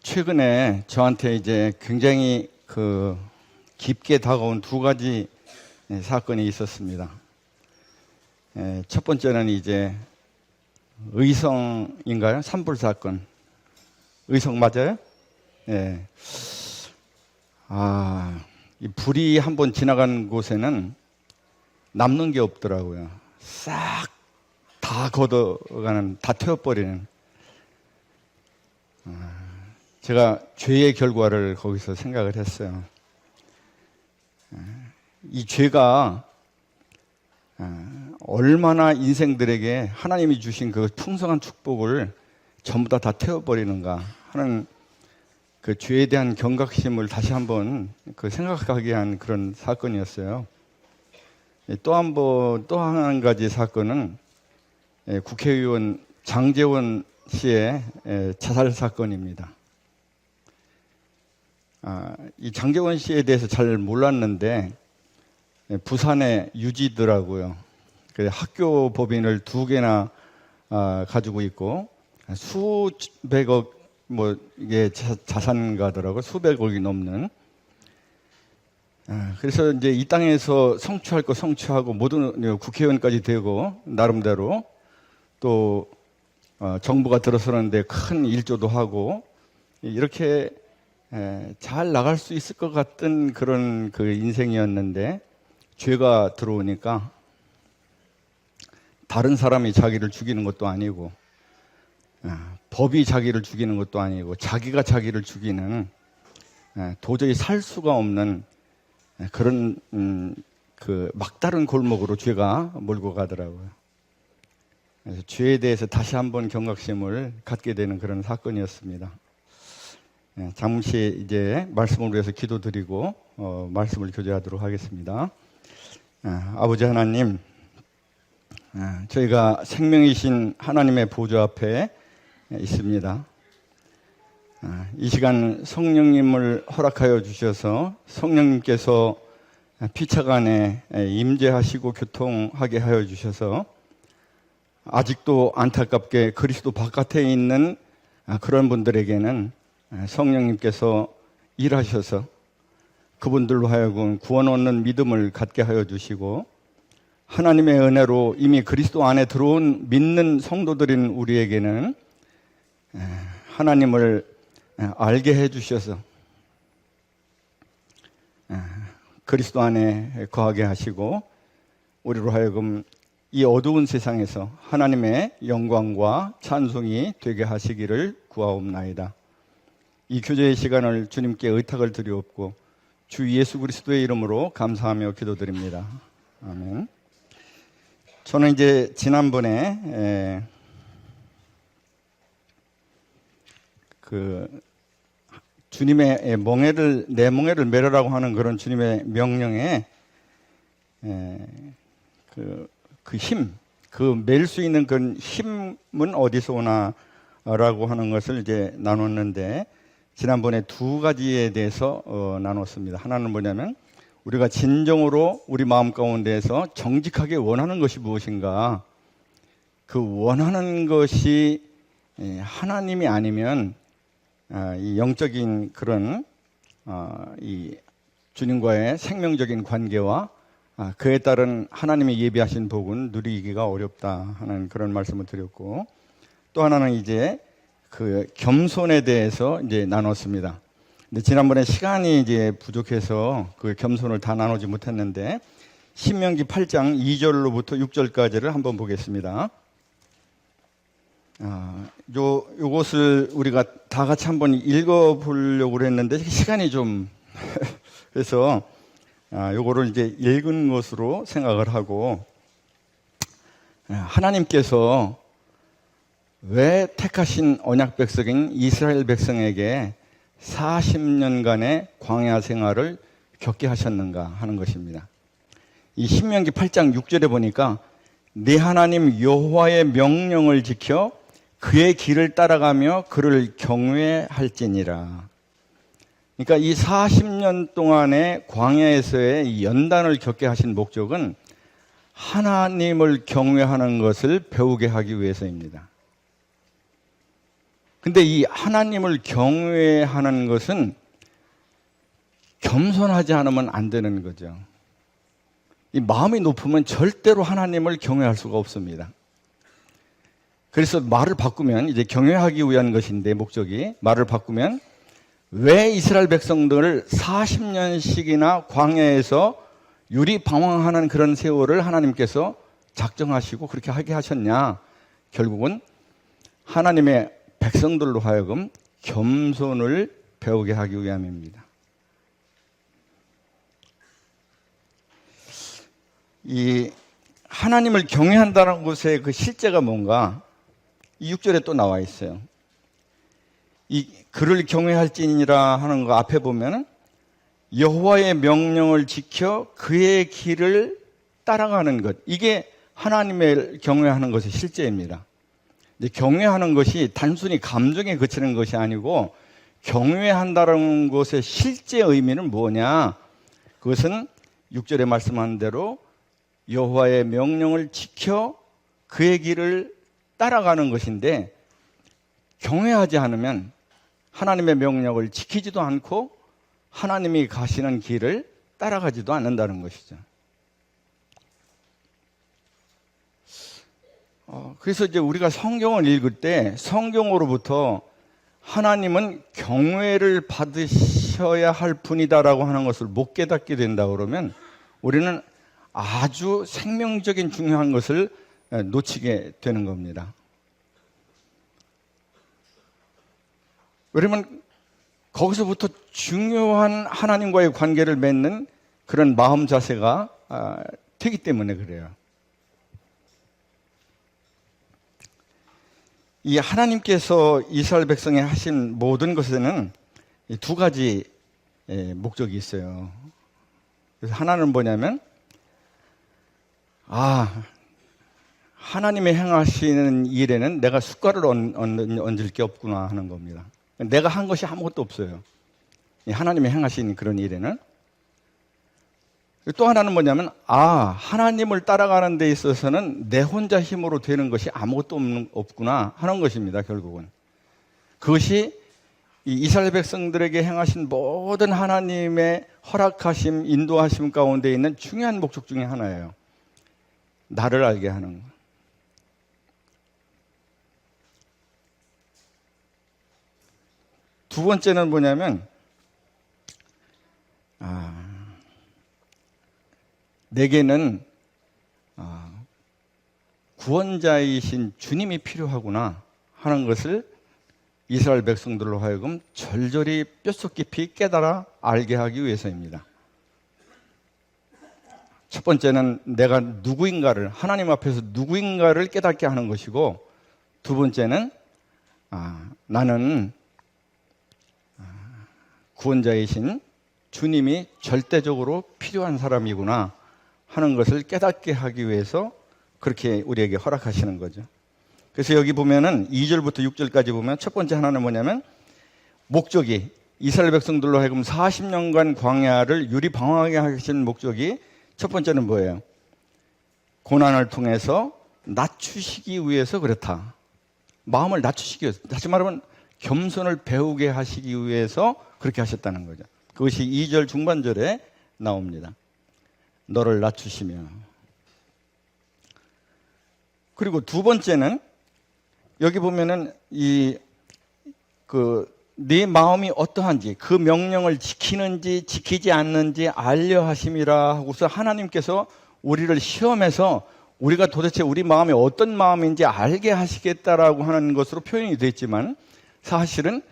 최근에 저한테 이제 굉장히 깊게 다가온 두 가지 사건이 있었습니다. 첫 번째는 이제 의성인가요? 산불 사건. 의성 맞아요? 예. 이 불이 한번 지나간 곳에는 남는 게 없더라고요. 싹 다 걷어가는, 다 태워버리는. 제가 죄의 결과를 거기서 생각을 했어요. 이 죄가 얼마나 인생들에게 하나님이 주신 그 풍성한 축복을 전부 다 태워버리는가 하는 그 죄에 대한 경각심을 다시 한번 생각하게 한 그런 사건이었어요. 또 한 가지 사건은 국회의원 장제원 씨의 자살 사건입니다. 이 장제원 씨에 대해서 잘 몰랐는데 부산에 유지더라고요. 학교 법인을 2개나 가지고 있고 수백억 이게 자산가더라고요. 수백억이 넘는. 그래서 이제 이 땅에서 성취할 거 성취하고 모든 국회의원까지 되고 나름대로 또 정부가 들어서는데 큰 일조도 하고 이렇게 잘 나갈 수 있을 것 같은 그런 인생이었는데 죄가 들어오니까 다른 사람이 자기를 죽이는 것도 아니고 법이 자기를 죽이는 것도 아니고 자기가 자기를 죽이는 도저히 살 수가 없는 그런 막다른 골목으로 죄가 몰고 가더라고요. 그래서 죄에 대해서 다시 한번 경각심을 갖게 되는 그런 사건이었습니다. 잠시 이제 말씀을 위해서 기도드리고 말씀을 교제하도록 하겠습니다. 아버지 하나님, 저희가 생명이신 하나님의 보좌 앞에 있습니다. 이 시간 성령님을 허락하여 주셔서 성령님께서 피차가 안에 임재하시고 교통하게 하여 주셔서 아직도 안타깝게 그리스도 바깥에 있는 그런 분들에게는 성령님께서 일하셔서 그분들로 하여금 구원 얻는 믿음을 갖게 하여 주시고 하나님의 은혜로 이미 그리스도 안에 들어온 믿는 성도들인 우리에게는 하나님을 알게 해 주셔서 그리스도 안에 거하게 하시고 우리로 하여금 이 어두운 세상에서 하나님의 영광과 찬송이 되게 하시기를 구하옵나이다. 이 교제의 시간을 주님께 의탁을 드리옵고 주 예수 그리스도의 이름으로 감사하며 기도드립니다. 아멘. 저는 이제 지난번에 주님의 내 멍에를 메르라고 하는 그런 주님의 명령에 멜 수 있는 그 힘은 어디서 오나라고 하는 것을 이제 나눴는데 지난번에 2가지에 대해서 나눴습니다. 하나는 뭐냐면 우리가 진정으로 우리 마음 가운데에서 정직하게 원하는 것이 무엇인가, 그 원하는 것이 하나님이 아니면 이 영적인 그런 이 주님과의 생명적인 관계와 그에 따른 하나님이 예비하신 복은 누리기가 어렵다 하는 그런 말씀을 드렸고, 또 하나는 이제 겸손에 대해서 이제 나눴습니다. 근데 지난번에 시간이 이제 부족해서 겸손을 다 나누지 못했는데 신명기 8장 2절로부터 6절까지를 한번 보겠습니다. 요것을 우리가 다 같이 한번 읽어보려고 했는데 시간이 좀 그래서 요거를 이제 읽은 것으로 생각을 하고, 하나님께서 왜 택하신 언약 백성인 이스라엘 백성에게 40년간의 광야 생활을 겪게 하셨는가 하는 것입니다. 이 신명기 8장 6절에 보니까 네 하나님 여호와의 명령을 지켜 그의 길을 따라가며 그를 경외할지니라. 그러니까 이 40년 동안의 광야에서의 이 연단을 겪게 하신 목적은 하나님을 경외하는 것을 배우게 하기 위해서입니다. 근데 이 하나님을 경외하는 것은 겸손하지 않으면 안 되는 거죠. 이 마음이 높으면 절대로 하나님을 경외할 수가 없습니다. 그래서 말을 바꾸면, 이제 경외하기 위한 것인데, 목적이 말을 바꾸면, 왜 이스라엘 백성들을 40년씩이나 광야에서 유리방황하는 그런 세월을 하나님께서 작정하시고 그렇게 하게 하셨냐? 결국은 하나님의 백성들로 하여금 겸손을 배우게 하기 위함입니다. 이 하나님을 경외한다는 것의 그 실제가 뭔가 이 6절에 또 나와 있어요. 이 그를 경외할지니라 하는 거 앞에 보면 여호와의 명령을 지켜 그의 길을 따라가는 것, 이게 하나님을 경외하는 것의 실제입니다. 경외하는 것이 단순히 감정에 그치는 것이 아니고 경외한다는 것의 실제 의미는 뭐냐? 그것은 6절에 말씀한 대로 여호와의 명령을 지켜 그의 길을 따라가는 것인데, 경외하지 않으면 하나님의 명령을 지키지도 않고 하나님이 가시는 길을 따라가지도 않는다는 것이죠. 그래서 이제 우리가 성경을 읽을 때 성경으로부터 하나님은 경외를 받으셔야 할 분이다라고 하는 것을 못 깨닫게 된다 그러면 우리는 아주 생명적인 중요한 것을 놓치게 되는 겁니다. 왜냐하면 거기서부터 중요한 하나님과의 관계를 맺는 그런 마음 자세가 되기 때문에 그래요. 이 하나님께서 이스라엘 백성에 하신 모든 것에는 두 가지 목적이 있어요. 그래서 하나는 뭐냐면, 하나님의 행하시는 일에는 내가 숟가락을 얹을 게 없구나 하는 겁니다. 내가 한 것이 아무것도 없어요. 하나님의 행하신 그런 일에는. 또 하나는 뭐냐면, 하나님을 따라가는 데 있어서는 내 혼자 힘으로 되는 것이 아무것도 없구나 하는 것입니다, 결국은. 그것이 이스라엘 백성들에게 행하신 모든 하나님의 허락하심, 인도하심 가운데 있는 중요한 목적 중에 하나예요. 나를 알게 하는 것. 두 번째는 뭐냐면, 내게는 구원자이신 주님이 필요하구나 하는 것을 이스라엘 백성들로 하여금 절절히 뼛속 깊이 깨달아 알게 하기 위해서입니다. 첫 번째는 내가 누구인가를, 하나님 앞에서 누구인가를 깨닫게 하는 것이고, 두 번째는 나는 구원자이신 주님이 절대적으로 필요한 사람이구나 하는 것을 깨닫게 하기 위해서 그렇게 우리에게 허락하시는 거죠. 그래서 여기 보면은 2절부터 6절까지 보면 첫 번째 하나는 뭐냐면, 목적이 이스라엘 백성들로 하여금 40년간 광야를 유리방황하게 하신 목적이 첫 번째는 뭐예요? 고난을 통해서 낮추시기 위해서 그렇다. 마음을 낮추시기 위해서, 다시 말하면 겸손을 배우게 하시기 위해서 그렇게 하셨다는 거죠. 그것이 2절 중반절에 나옵니다. 너를 낮추시며. 그리고 두 번째는 여기 보면은 네 마음이 어떠한지, 그 명령을 지키는지 지키지 않는지 알려 하심이라 하고서 하나님께서 우리를 시험해서 우리가 도대체 우리 마음이 어떤 마음인지 알게 하시겠다라고 하는 것으로 표현이 됐지만, 사실은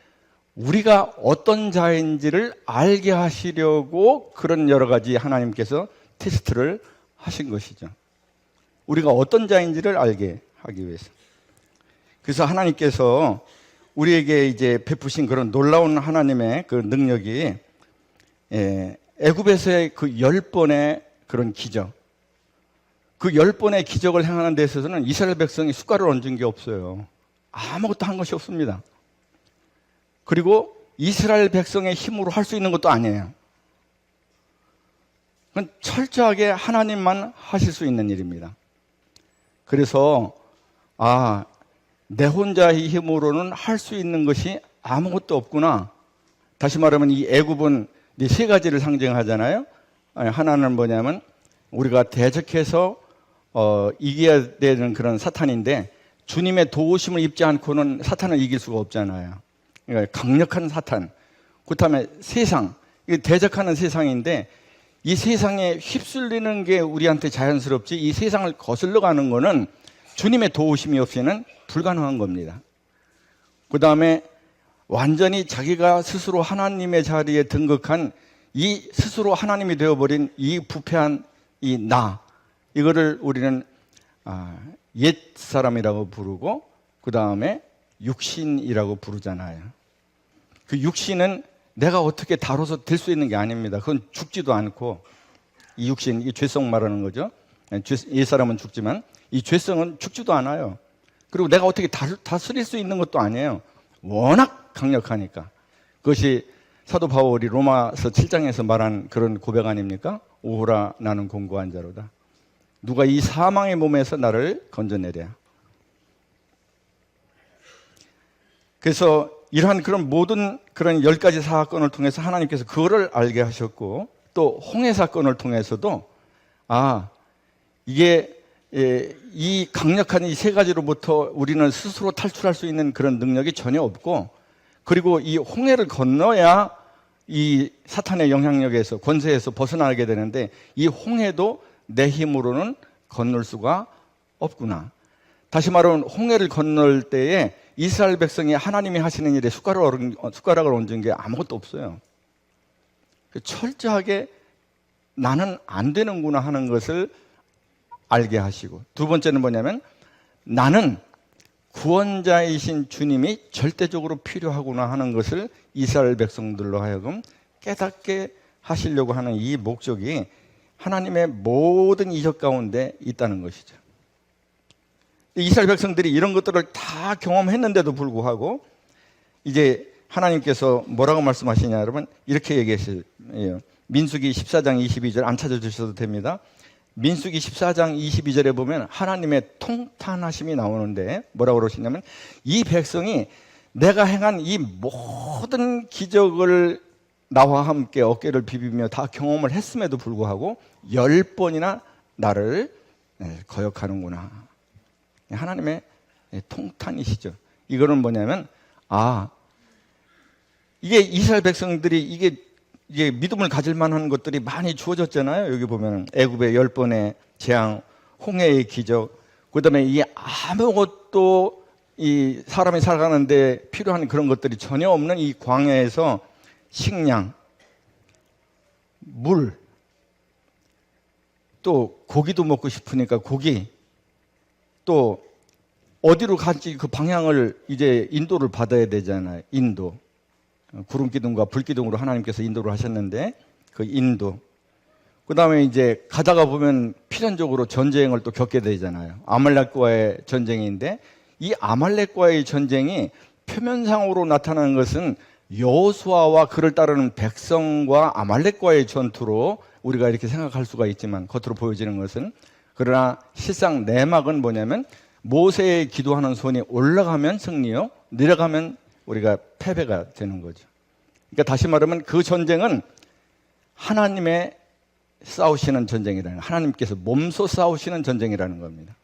우리가 어떤 자인지를 알게 하시려고 그런 여러 가지 하나님께서 테스트를 하신 것이죠. 우리가 어떤 자인지를 알게 하기 위해서. 그래서 하나님께서 우리에게 이제 베푸신 그런 놀라운 하나님의 그 능력이, 애굽에서의 그 10번의 그런 기적, 그 10번의 기적을 행하는 데 있어서는 이스라엘 백성이 숟가락을 얹은 게 없어요. 아무것도 한 것이 없습니다. 그리고 이스라엘 백성의 힘으로 할 수 있는 것도 아니에요. 그건 철저하게 하나님만 하실 수 있는 일입니다. 그래서 내 혼자의 힘으로는 할 수 있는 것이 아무것도 없구나. 다시 말하면 이 애굽은 이 세 가지를 상징하잖아요. 하나는 뭐냐면 우리가 대적해서 이겨야 되는 그런 사탄인데 주님의 도우심을 입지 않고는 사탄을 이길 수가 없잖아요. 그러니까 강력한 사탄. 그렇다면 세상, 이게 대적하는 세상인데 이 세상에 휩쓸리는 게 우리한테 자연스럽지 이 세상을 거슬러 가는 거는 주님의 도우심이 없이는 불가능한 겁니다. 그 다음에 완전히 자기가 스스로 하나님의 자리에 등극한 이 스스로 하나님이 되어버린 이 부패한 이 나, 이거를 우리는 옛사람이라고 부르고 그 다음에 육신이라고 부르잖아요. 그 육신은 내가 어떻게 다뤄서 될 수 있는 게 아닙니다. 그건 죽지도 않고 이 육신, 이 죄성 말하는 거죠. 옛사람은 죽지만 이 죄성은 죽지도 않아요. 그리고 내가 어떻게 다스릴 수 있는 것도 아니에요. 워낙 강력하니까. 그것이 사도 바울이 로마서 7장에서 말한 그런 고백 아닙니까? 오호라 나는 공고한 자로다. 누가 이 사망의 몸에서 나를 건져내랴. 그래서 이러한 그런 모든 그런 10가지 사건을 통해서 하나님께서 그거를 알게 하셨고 또 홍해 사건을 통해서도 이게 이 강력한 이 세 가지로부터 우리는 스스로 탈출할 수 있는 그런 능력이 전혀 없고 그리고 이 홍해를 건너야 이 사탄의 영향력에서 권세에서 벗어나게 되는데 이 홍해도 내 힘으로는 건널 수가 없구나. 다시 말하면 홍해를 건널 때에 이스라엘 백성이 하나님이 하시는 일에 숟가락을 얹은 게 아무것도 없어요. 철저하게 나는 안 되는구나 하는 것을 알게 하시고 두 번째는 뭐냐면 나는 구원자이신 주님이 절대적으로 필요하구나 하는 것을 이스라엘 백성들로 하여금 깨닫게 하시려고 하는 이 목적이 하나님의 모든 이적 가운데 있다는 것이죠. 이스라엘 백성들이 이런 것들을 다 경험했는데도 불구하고 이제 하나님께서 뭐라고 말씀하시냐 여러분 이렇게 얘기하세요. 민수기 14장 22절 안 찾아주셔도 됩니다. 민수기 14장 22절에 보면 하나님의 통탄하심이 나오는데 뭐라고 그러시냐면 이 백성이 내가 행한 이 모든 기적을 나와 함께 어깨를 비비며 다 경험을 했음에도 불구하고 10번이나 나를 거역하는구나. 하나님의 통탄이시죠. 이거는 뭐냐면 이게 이스라엘 백성들이 이게 믿음을 가질 만한 것들이 많이 주어졌잖아요. 여기 보면 애굽의 10번의 재앙, 홍해의 기적, 그다음에 이 아무것도 이 사람이 살아가는데 필요한 그런 것들이 전혀 없는 이 광야에서 식량, 물, 또 고기도 먹고 싶으니까 고기, 또 어디로 갈지 그 방향을 이제 인도를 받아야 되잖아요. 인도. 구름 기둥과 불 기둥으로 하나님께서 인도를 하셨는데 그 인도. 그다음에 이제 가다가 보면 필연적으로 전쟁을 또 겪게 되잖아요. 아말렉과의 전쟁인데 이 아말렉과의 전쟁이 표면상으로 나타나는 것은 여호수아와 그를 따르는 백성과 아말렉과의 전투로 우리가 이렇게 생각할 수가 있지만 겉으로 보여지는 것은 그러나 실상 내막은 뭐냐면 모세의 기도하는 손이 올라가면 승리요 내려가면 우리가 패배가 되는 거죠. 그러니까 다시 말하면 그 전쟁은 하나님의 싸우시는 전쟁이라는 하나님께서 몸소 싸우시는 전쟁이라는 겁니다.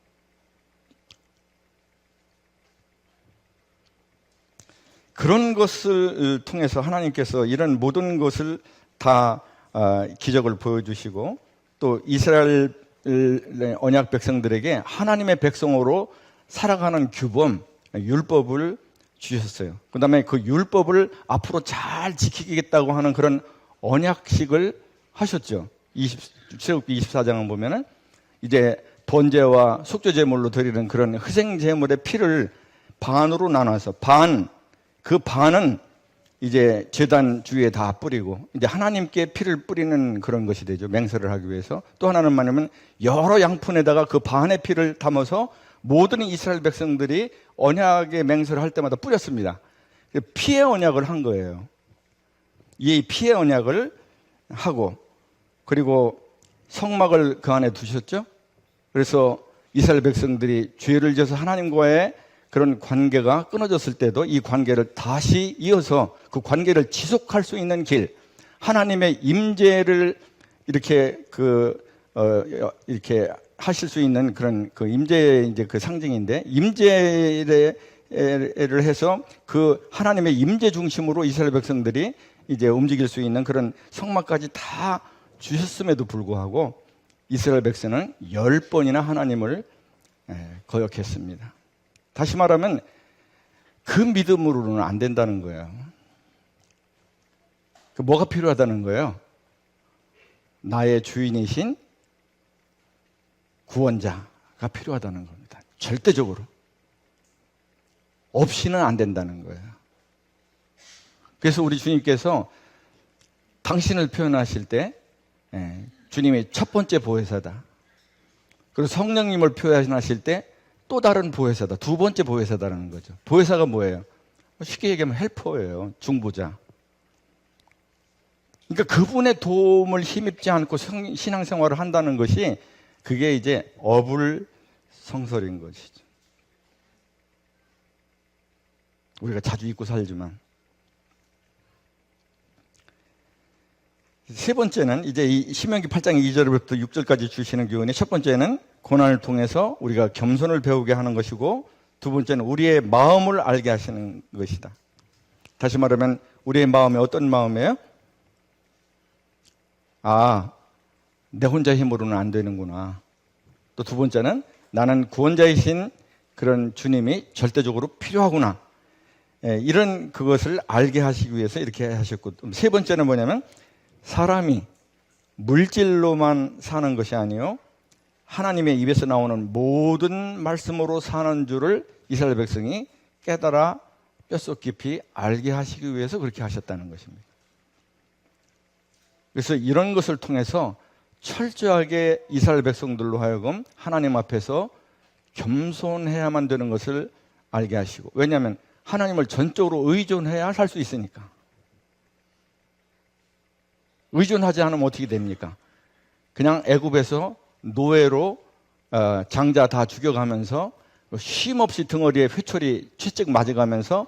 그런 것을 통해서 하나님께서 이런 모든 것을 다 기적을 보여주시고 또 이스라엘 언약 백성들에게 하나님의 백성으로 살아가는 규범, 율법을 주셨어요. 그 다음에 그 율법을 앞으로 잘 지키겠다고 하는 그런 언약식을 하셨죠. 출애굽기 24장을 보면은 이제 번제와 속죄제물로 드리는 그런 희생제물의 피를 반으로 나눠서 그 반은 이제 제단 주위에 다 뿌리고 이제 하나님께 피를 뿌리는 그런 것이 되죠. 맹세를 하기 위해서. 또 하나는 뭐냐면 여러 양푼에다가 그 반의 피를 담아서 모든 이스라엘 백성들이 언약의 맹세를 할 때마다 뿌렸습니다. 피의 언약을 한 거예요. 이 피의 언약을 하고 그리고 성막을 그 안에 두셨죠. 그래서 이스라엘 백성들이 죄를 지어서 하나님과의 그런 관계가 끊어졌을 때도 이 관계를 다시 이어서 그 관계를 지속할 수 있는 길, 하나님의 임재를 이렇게 이렇게 하실 수 있는 그런 그 임재의 이제 그 상징인데, 임재를 해서 그 하나님의 임재 중심으로 이스라엘 백성들이 이제 움직일 수 있는 그런 성막까지 다 주셨음에도 불구하고 이스라엘 백성은 10번이나 하나님을 거역했습니다. 다시 말하면 그 믿음으로는 안 된다는 거예요. 뭐가 필요하다는 거예요? 나의 주인이신 구원자가 필요하다는 겁니다. 절대적으로. 없이는 안 된다는 거예요. 그래서 우리 주님께서 당신을 표현하실 때 주님이 첫 번째 보혜사다. 그리고 성령님을 표현하실 때 또 다른 보혜사다. 두 번째 보혜사다라는 거죠. 보혜사가 뭐예요? 쉽게 얘기하면 헬퍼예요. 중보자. 그러니까 그분의 도움을 힘입지 않고 신앙생활을 한다는 것이 그게 이제 어불성설인 것이죠. 우리가 자주 잊고 살지만. 세 번째는 이제 이 신명기 8장 2절부터 6절까지 주시는 교훈이, 첫 번째는 고난을 통해서 우리가 겸손을 배우게 하는 것이고, 두 번째는 우리의 마음을 알게 하시는 것이다. 다시 말하면 우리의 마음이 어떤 마음이에요? 아, 내 혼자 힘으로는 안 되는구나. 또 두 번째는 나는 구원자이신 그런 주님이 절대적으로 필요하구나. 이런 그것을 알게 하시기 위해서 이렇게 하셨고, 세 번째는 뭐냐면 사람이 물질로만 사는 것이 아니요 하나님의 입에서 나오는 모든 말씀으로 사는 줄을 이스라엘 백성이 깨달아 뼛속 깊이 알게 하시기 위해서 그렇게 하셨다는 것입니다. 그래서 이런 것을 통해서 철저하게 이스라엘 백성들로 하여금 하나님 앞에서 겸손해야만 되는 것을 알게 하시고, 왜냐하면 하나님을 전적으로 의존해야 살 수 있으니까. 의존하지 않으면 어떻게 됩니까? 그냥 애굽에서 노예로 장자 다 죽여가면서 쉼없이 등어리에 회초리 채찍 맞아가면서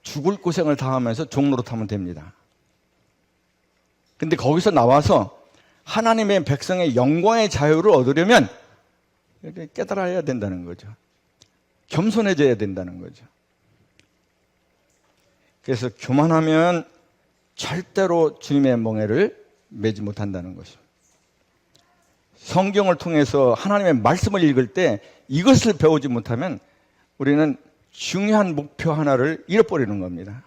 죽을 고생을 당하면서 종노릇하면 됩니다. 근데 거기서 나와서 하나님의 백성의 영광의 자유를 얻으려면 깨달아야 된다는 거죠. 겸손해져야 된다는 거죠. 그래서 교만하면 절대로 주님의 멍에를 매지 못한다는 것입니다. 성경을 통해서 하나님의 말씀을 읽을 때 이것을 배우지 못하면 우리는 중요한 목표 하나를 잃어버리는 겁니다.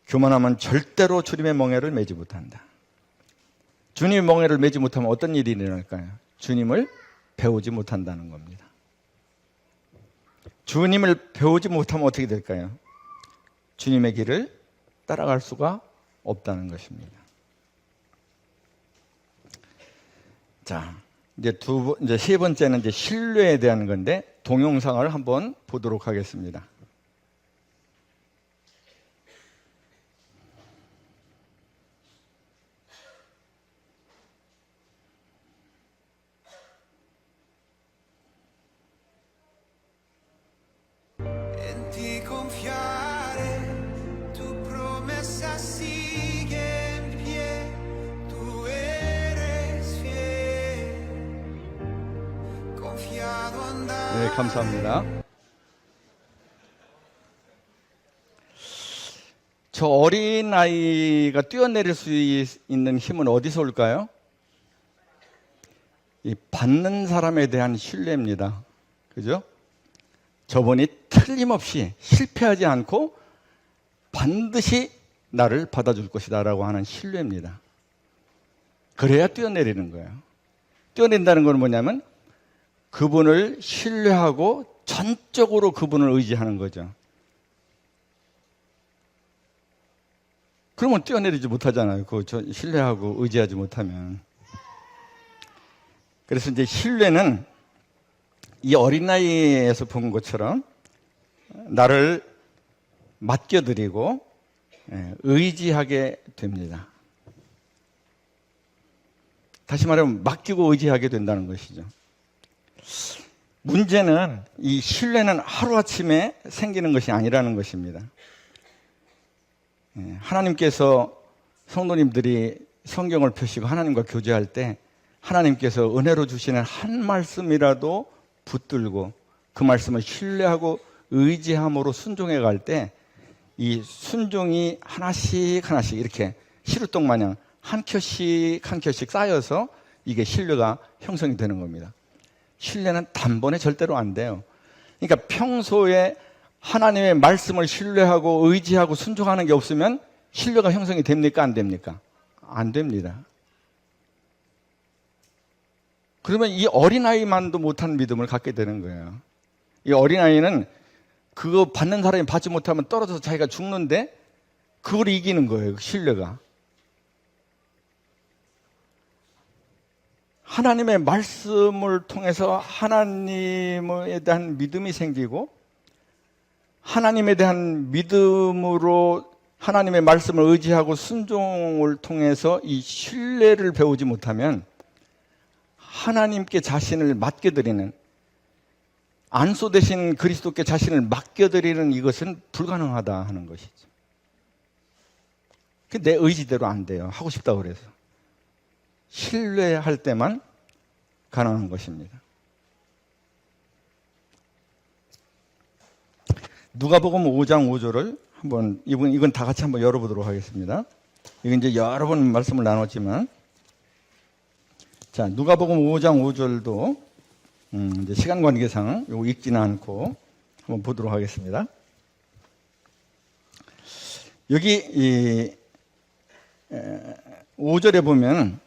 교만하면 절대로 주님의 멍에를 매지 못한다. 주님의 멍에를 매지 못하면 어떤 일이 일어날까요? 주님을 배우지 못한다는 겁니다. 주님을 배우지 못하면 어떻게 될까요? 주님의 길을 따라갈 수가 없다는 것입니다. 자, 이제 세 번째는 이제 신뢰에 대한 건데, 동영상을 한번 보도록 하겠습니다. 네, 감사합니다. 저 어린아이가 뛰어내릴 수 있는 힘은 어디서 올까요? 이 받는 사람에 대한 신뢰입니다. 그죠? 저분이 틀림없이 실패하지 않고 반드시 나를 받아줄 것이다 라고 하는 신뢰입니다. 그래야 뛰어내리는 거예요. 뛰어낸다는 건 뭐냐면 그분을 신뢰하고 전적으로 그분을 의지하는 거죠. 그러면 뛰어내리지 못하잖아요. 신뢰하고 의지하지 못하면. 그래서 이제 신뢰는 이 어린아이에서 본 것처럼 나를 맡겨드리고 의지하게 됩니다. 다시 말하면 맡기고 의지하게 된다는 것이죠. 문제는 이 신뢰는 하루아침에 생기는 것이 아니라는 것입니다. 하나님께서 성도님들이 성경을 펴시고 하나님과 교제할 때 하나님께서 은혜로 주시는 한 말씀이라도 붙들고 그 말씀을 신뢰하고 의지함으로 순종해 갈 때 이 순종이 하나씩 하나씩 이렇게 시루떡 마냥 한 켜씩 한 켜씩 쌓여서 이게 신뢰가 형성이 되는 겁니다. 신뢰는 단번에 절대로 안 돼요. 그러니까 평소에 하나님의 말씀을 신뢰하고 의지하고 순종하는 게 없으면 신뢰가 형성이 됩니까? 안 됩니까? 안 됩니다. 그러면 이 어린아이만도 못한 믿음을 갖게 되는 거예요. 이 어린아이는 그거 받는 사람이 받지 못하면 떨어져서 자기가 죽는데 그걸 이기는 거예요. 신뢰가. 하나님의 말씀을 통해서 하나님에 대한 믿음이 생기고 하나님에 대한 믿음으로 하나님의 말씀을 의지하고 순종을 통해서 이 신뢰를 배우지 못하면 하나님께 자신을 맡겨드리는, 안소 대신 그리스도께 자신을 맡겨드리는 이것은 불가능하다 하는 것이죠. 내 의지대로 안 돼요. 하고 싶다고 그래서. 신뢰할 때만 가능한 것입니다. 누가복음 5장 5절을 한번, 이건 다 같이 한번 열어보도록 하겠습니다. 이건 이제 여러 번 말씀을 나눴지만, 자, 누가복음 5장 5절도 이제 시간 관계상 이거 읽지는 않고 한번 보도록 하겠습니다. 여기 5절에 보면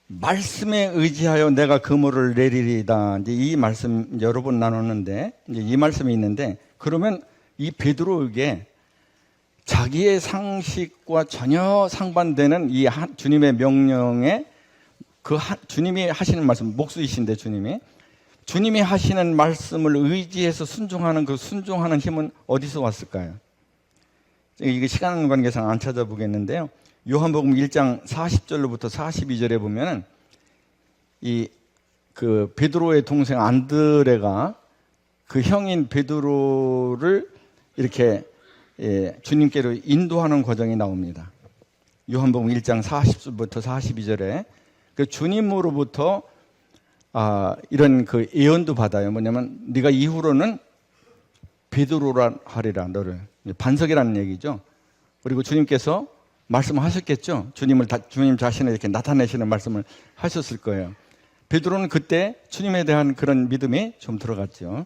말씀에 의지하여 내가 그물을 내리리다. 이제 이 말씀 여러 번 나눴는데 이제 이 말씀이 있는데, 그러면 이 베드로에게 자기의 상식과 전혀 상반되는 이 주님의 명령에 주님이 하시는 말씀, 목수이신데 주님이 하시는 말씀을 의지해서 순종하는 그 순종하는 힘은 어디서 왔을까요? 이게 시간 관계상 안 찾아보겠는데요. 요한복음 1장 40절로부터 42절에 보면은 그 베드로의 동생 안드레가 그 형인 베드로를 이렇게 주님께로 인도하는 과정이 나옵니다. 요한복음 1장 40절부터 42절에 그 주님으로부터 이런 그 예언도 받아요. 뭐냐면 네가 이후로는 베드로라 하리라, 너를. 반석이라는 얘기죠. 그리고 주님께서 말씀하셨겠죠. 주님 자신을 이렇게 나타내시는 말씀을 하셨을 거예요. 베드로는 그때 주님에 대한 그런 믿음이 좀 들어갔죠.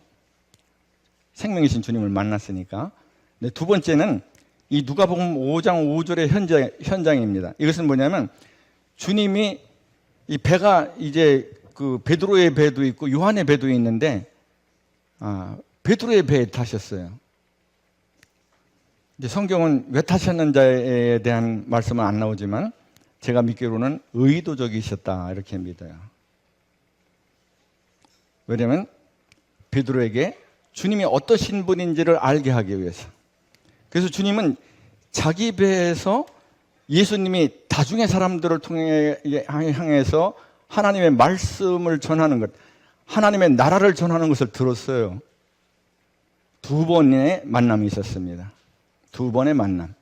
생명이신 주님을 만났으니까. 네, 두 번째는 이 누가복음 5장 5절의 현장입니다. 이것은 뭐냐면 주님이 이 배가 이제 그 베드로의 배도 있고 요한의 배도 있는데 베드로의 배에 타셨어요. 이제 성경은 왜 타셨는지에 대한 말씀은 안 나오지만 제가 믿기로는 의도적이셨다 이렇게 믿어요. 왜냐하면 베드로에게 주님이 어떠신 분인지를 알게 하기 위해서. 그래서 주님은 자기 배에서 예수님이 다중의 사람들을 통해 향해서 하나님의 말씀을 전하는 것, 하나님의 나라를 전하는 것을 들었어요. 두 번의 만남이 있었습니다. 두 번의 만남.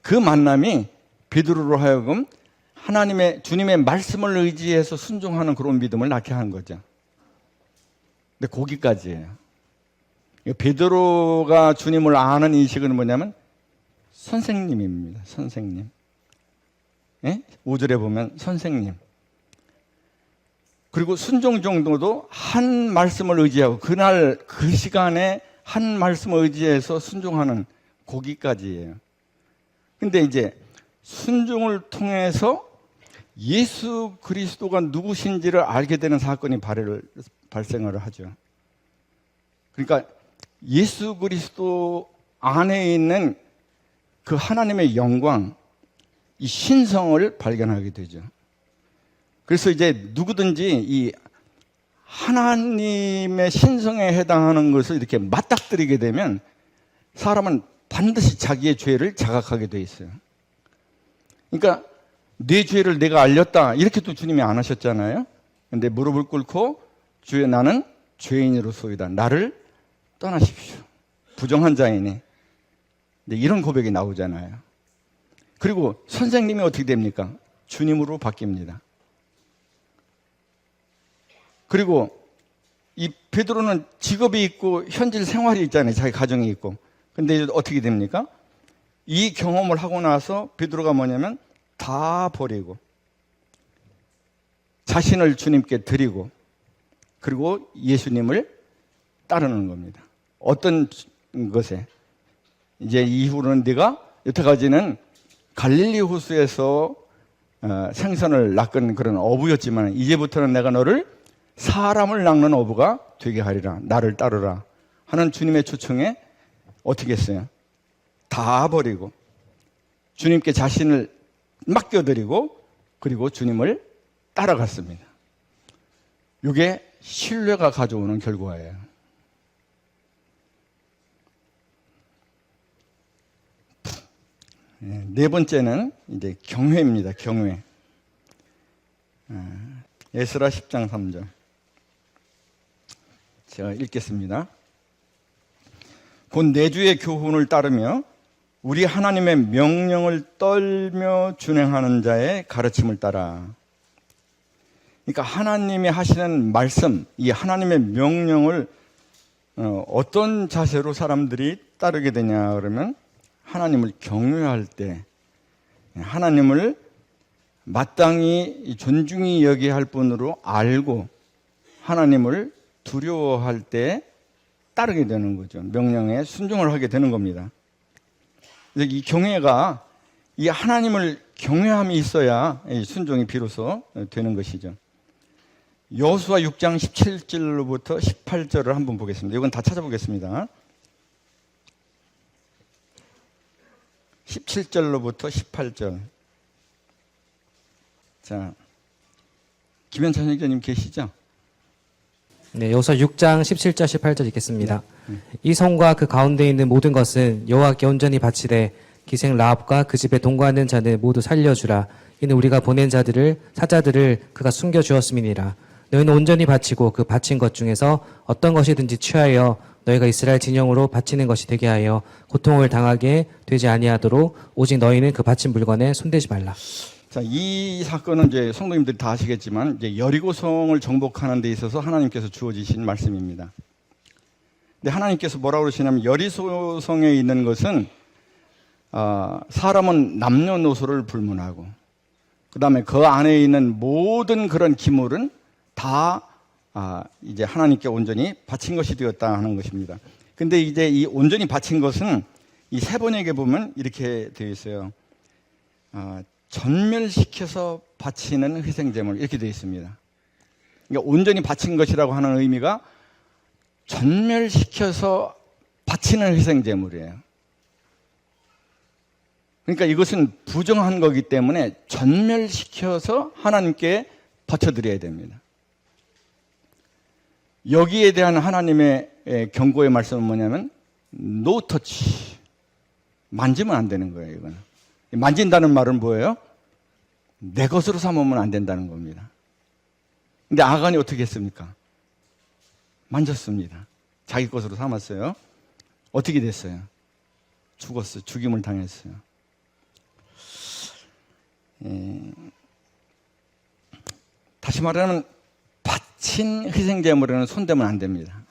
그 만남이 베드로로 하여금 주님의 말씀을 의지해서 순종하는 그런 믿음을 낳게 한 거죠. 근데 거기까지예요. 베드로가 주님을 아는 인식은 뭐냐면 선생님입니다. 선생님. 5절에 보면 선생님. 그리고 순종 정도도 한 말씀을 의지하고 그날 그 시간에 한 말씀을 의지해서 순종하는 거기까지예요. 근데 이제 순종을 통해서 예수 그리스도가 누구신지를 알게 되는 사건이 발생을 하죠. 그러니까 예수 그리스도 안에 있는 그 하나님의 영광, 이 신성을 발견하게 되죠. 그래서 이제 누구든지 이 하나님의 신성에 해당하는 것을 이렇게 맞닥뜨리게 되면 사람은 반드시 자기의 죄를 자각하게 돼 있어요. 그러니까 내 죄를 내가 알렸다 이렇게 또 주님이 안 하셨잖아요. 근데 무릎을 꿇고 주여 나는 죄인으로소이다. 나를 떠나십시오. 부정한 자이네. 이런 고백이 나오잖아요. 그리고 선생님이 어떻게 됩니까? 주님으로 바뀝니다. 그리고 이 베드로는 직업이 있고 현실 생활이 있잖아요. 자기 가정이 있고. 근데 어떻게 됩니까? 이 경험을 하고 나서 베드로가 뭐냐면 다 버리고 자신을 주님께 드리고 그리고 예수님을 따르는 겁니다. 어떤 것에? 이제 이후로는 네가 여태까지는 갈릴리 호수에서 생선을 낚은 그런 어부였지만 이제부터는 내가 너를 사람을 낚는 어부가 되게 하리라. 나를 따르라 하는 주님의 초청에 어떻게 했어요? 다 버리고 주님께 자신을 맡겨드리고 그리고 주님을 따라갔습니다. 이게 신뢰가 가져오는 결과예요. 네 번째는 이제 경외입니다. 경외. 에스라 10장 3절. 제가 읽겠습니다. 곧 내 주의 교훈을 따르며 우리 하나님의 명령을 떨며 준행하는 자의 가르침을 따라. 그러니까 하나님이 하시는 말씀, 이 하나님의 명령을 어떤 자세로 사람들이 따르게 되냐 그러면 하나님을 경외할 때, 하나님을 마땅히 존중히 여겨야 할 분으로 알고 하나님을 두려워할 때 따르게 되는 거죠. 명령에 순종을 하게 되는 겁니다. 이 경외가 이 하나님을 경외함이 있어야 순종이 비로소 되는 것이죠. 여호수아 6장 17절로부터 18절을 한번 보겠습니다. 이건 다 찾아보겠습니다. 17절로부터 18절. 자, 김현찬 형제님 계시죠? 네, 여호수아 6장 17절 18절 읽겠습니다. 이 성과 그 가운데 있는 모든 것은 여호와께 온전히 바치되 기생 라합과 그 집에 동거하는 자들 모두 살려주라. 이는 우리가 보낸 사자들을 그가 숨겨 주었음이니라. 너희는 온전히 바치고 그 바친 것 중에서 어떤 것이든지 취하여 너희가 이스라엘 진영으로 바치는 것이 되게 하여 고통을 당하게 되지 아니하도록 오직 너희는 그 바친 물건에 손대지 말라. 자, 이 사건은 이제 성도님들이 다 아시겠지만 이제 여리고성을 정복하는 데 있어서 하나님께서 주어지신 말씀입니다. 근데 하나님께서 뭐라고 그러시냐면 여리고성에 있는 것은 사람은 남녀노소를 불문하고 그다음에 그 안에 있는 모든 그런 기물은 다 이제 하나님께 온전히 바친 것이 되었다 하는 것입니다. 근데 이제 이 온전히 바친 것은 이 세 번역에 보면 이렇게 되어 있어요. 전멸시켜서 바치는 희생제물 이렇게 되어 있습니다. 그러니까 온전히 바친 것이라고 하는 의미가 전멸시켜서 바치는 희생제물이에요. 그러니까 이것은 부정한 거기 때문에 전멸시켜서 하나님께 바쳐드려야 됩니다. 여기에 대한 하나님의 경고의 말씀은 뭐냐면 no touch, 만지면 안 되는 거예요. 이거는 만진다는 말은 뭐예요? 내 것으로 삼으면 안 된다는 겁니다. 근데 아간이 어떻게 했습니까? 만졌습니다. 자기 것으로 삼았어요. 어떻게 됐어요? 죽었어요. 죽임을 당했어요. 다시 말하면 바친 희생제물에는 손대면 안 됩니다.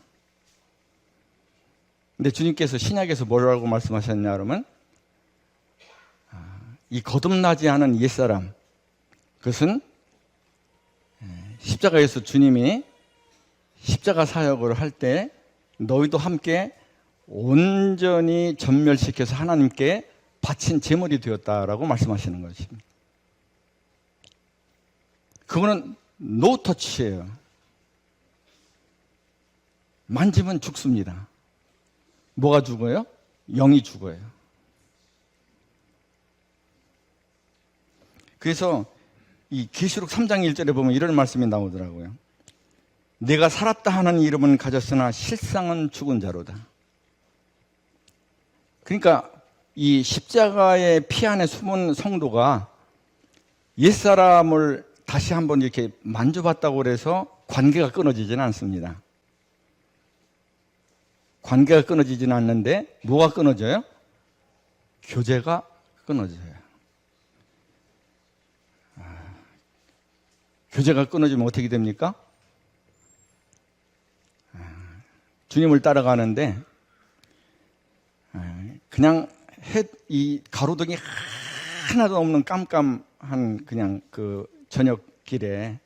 근데 주님께서 신약에서 뭐라고 말씀하셨냐 그러면 이 거듭나지 않은 옛사람, 그것은 십자가에서 주님이 십자가 사역을 할 때 너희도 함께 온전히 전멸시켜서 하나님께 바친 제물이 되었다라고 말씀하시는 것입니다. 그거는 노터치예요. 만지면 죽습니다. 뭐가 죽어요? 영이 죽어요. 그래서 이 계시록 3장 1절에 보면 이런 말씀이 나오더라고요. 내가 살았다 하는 이름은 가졌으나 실상은 죽은 자로다. 그러니까 이 십자가의 피 안에 숨은 성도가 옛사람을 다시 한번 이렇게 만져봤다고 그래서 관계가 끊어지지는 않습니다. 관계가 끊어지지는 않는데 뭐가 끊어져요? 교제가 끊어져요. 교제가 끊어지면 어떻게 됩니까? 주님을 따라가는데 그냥 이 가로등이 하나도 없는 깜깜한 그냥 그 저녁길에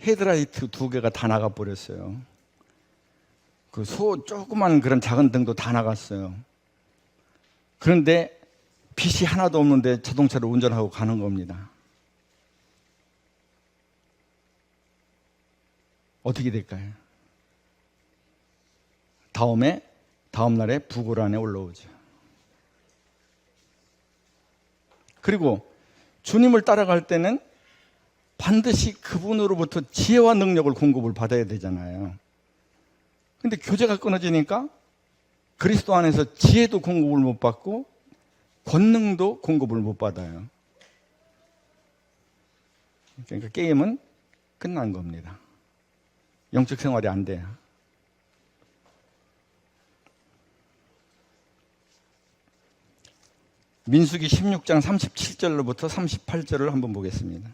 헤드라이트 2개가 다 나가버렸어요. 그 조그만 그런 작은 등도 다 나갔어요. 그런데 빛이 하나도 없는데 자동차를 운전하고 가는 겁니다. 어떻게 될까요? 다음 날에 부고란에 올라오죠. 그리고 주님을 따라갈 때는 반드시 그분으로부터 지혜와 능력을 공급을 받아야 되잖아요. 근데 교제가 끊어지니까 그리스도 안에서 지혜도 공급을 못 받고 권능도 공급을 못 받아요. 그러니까 게임은 끝난 겁니다. 영적 생활이 안 돼요. 민수기 16장 37절로부터 38절을 한번 보겠습니다.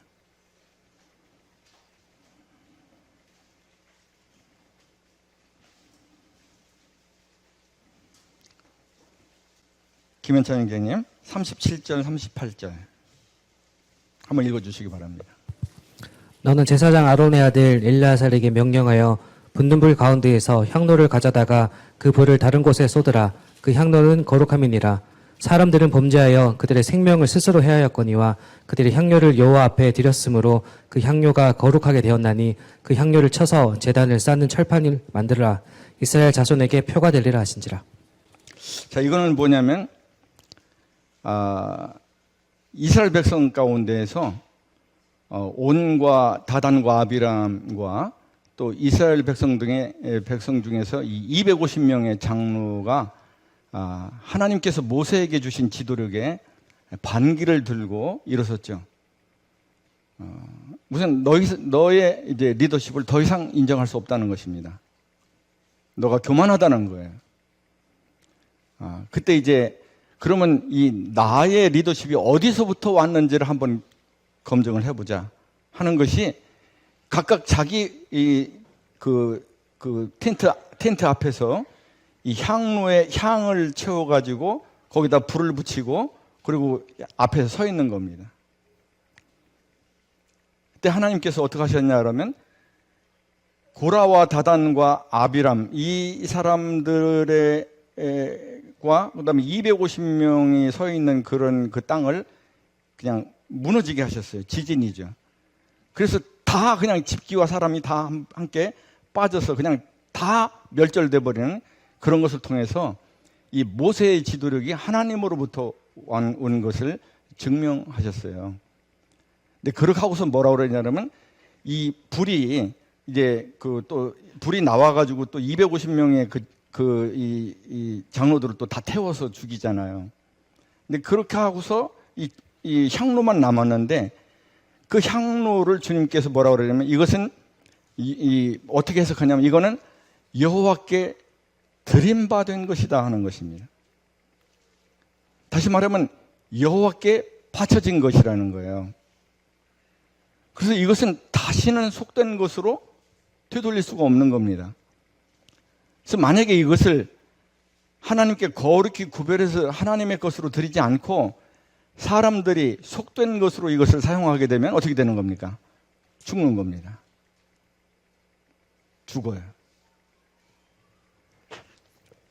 김현찬 형제님 37절 38절 한번 읽어주시기 바랍니다. 너는 제사장 아론의 아들 엘르아살에게 명령하여 붙는 불 가운데에서 향로를 가져다가 그 불을 다른 곳에 쏟으라. 그 향로는 거룩함이니라. 사람들은 범죄하여 그들의 생명을 스스로 해하였거니와 그들이 향료를 여호와 앞에 드렸으므로 그 향료가 거룩하게 되었나니 그 향료를 쳐서 제단을 쌓는 철판을 만들라. 이스라엘 자손에게 표가 되리라 하신지라. 자, 이거는 뭐냐면 이스라엘 백성 가운데에서 온과 다단과 아비람과 또 이스라엘 백성 중에서 이 250명의 장로가 하나님께서 모세에게 주신 지도력에 반기를 들고 일어섰죠. 우선 너의 이제 리더십을 더 이상 인정할 수 없다는 것입니다. 너가 교만하다는 거예요. 그때 이제 그러면 이 나의 리더십이 어디서부터 왔는지를 한번 검증을 해보자 하는 것이 각각 자기 텐트 앞에서 이 향로에 향을 채워가지고 거기다 불을 붙이고 그리고 앞에서 서 있는 겁니다. 그때 하나님께서 어떻게 하셨냐 그러면 고라와 다단과 아비람 이 사람들과 그다음에 250명이 서 있는 그런 그 땅을 그냥 무너지게 하셨어요. 지진이죠. 그래서 다 그냥 집기와 사람이 다 함께 빠져서 그냥 다 멸절돼 버리는 그런 것을 통해서 이 모세의 지도력이 하나님으로부터 온 것을 증명하셨어요. 근데 그렇게 하고서 뭐라고 그러냐면 이 불이 이제 또 불이 나와가지고 또 250명의 이 장로들을 또 다 태워서 죽이잖아요. 근데 그렇게 하고서 이 향로만 남았는데 그 향로를 주님께서 뭐라고 그러냐면 이것은 어떻게 해석하냐면 이거는 여호와께 드림받은 것이다 하는 것입니다. 다시 말하면 여호와께 바쳐진 것이라는 거예요. 그래서 이것은 다시는 속된 것으로 되돌릴 수가 없는 겁니다. 그래서 만약에 이것을 하나님께 거룩히 구별해서 하나님의 것으로 드리지 않고 사람들이 속된 것으로 이것을 사용하게 되면 어떻게 되는 겁니까? 죽는 겁니다. 죽어요.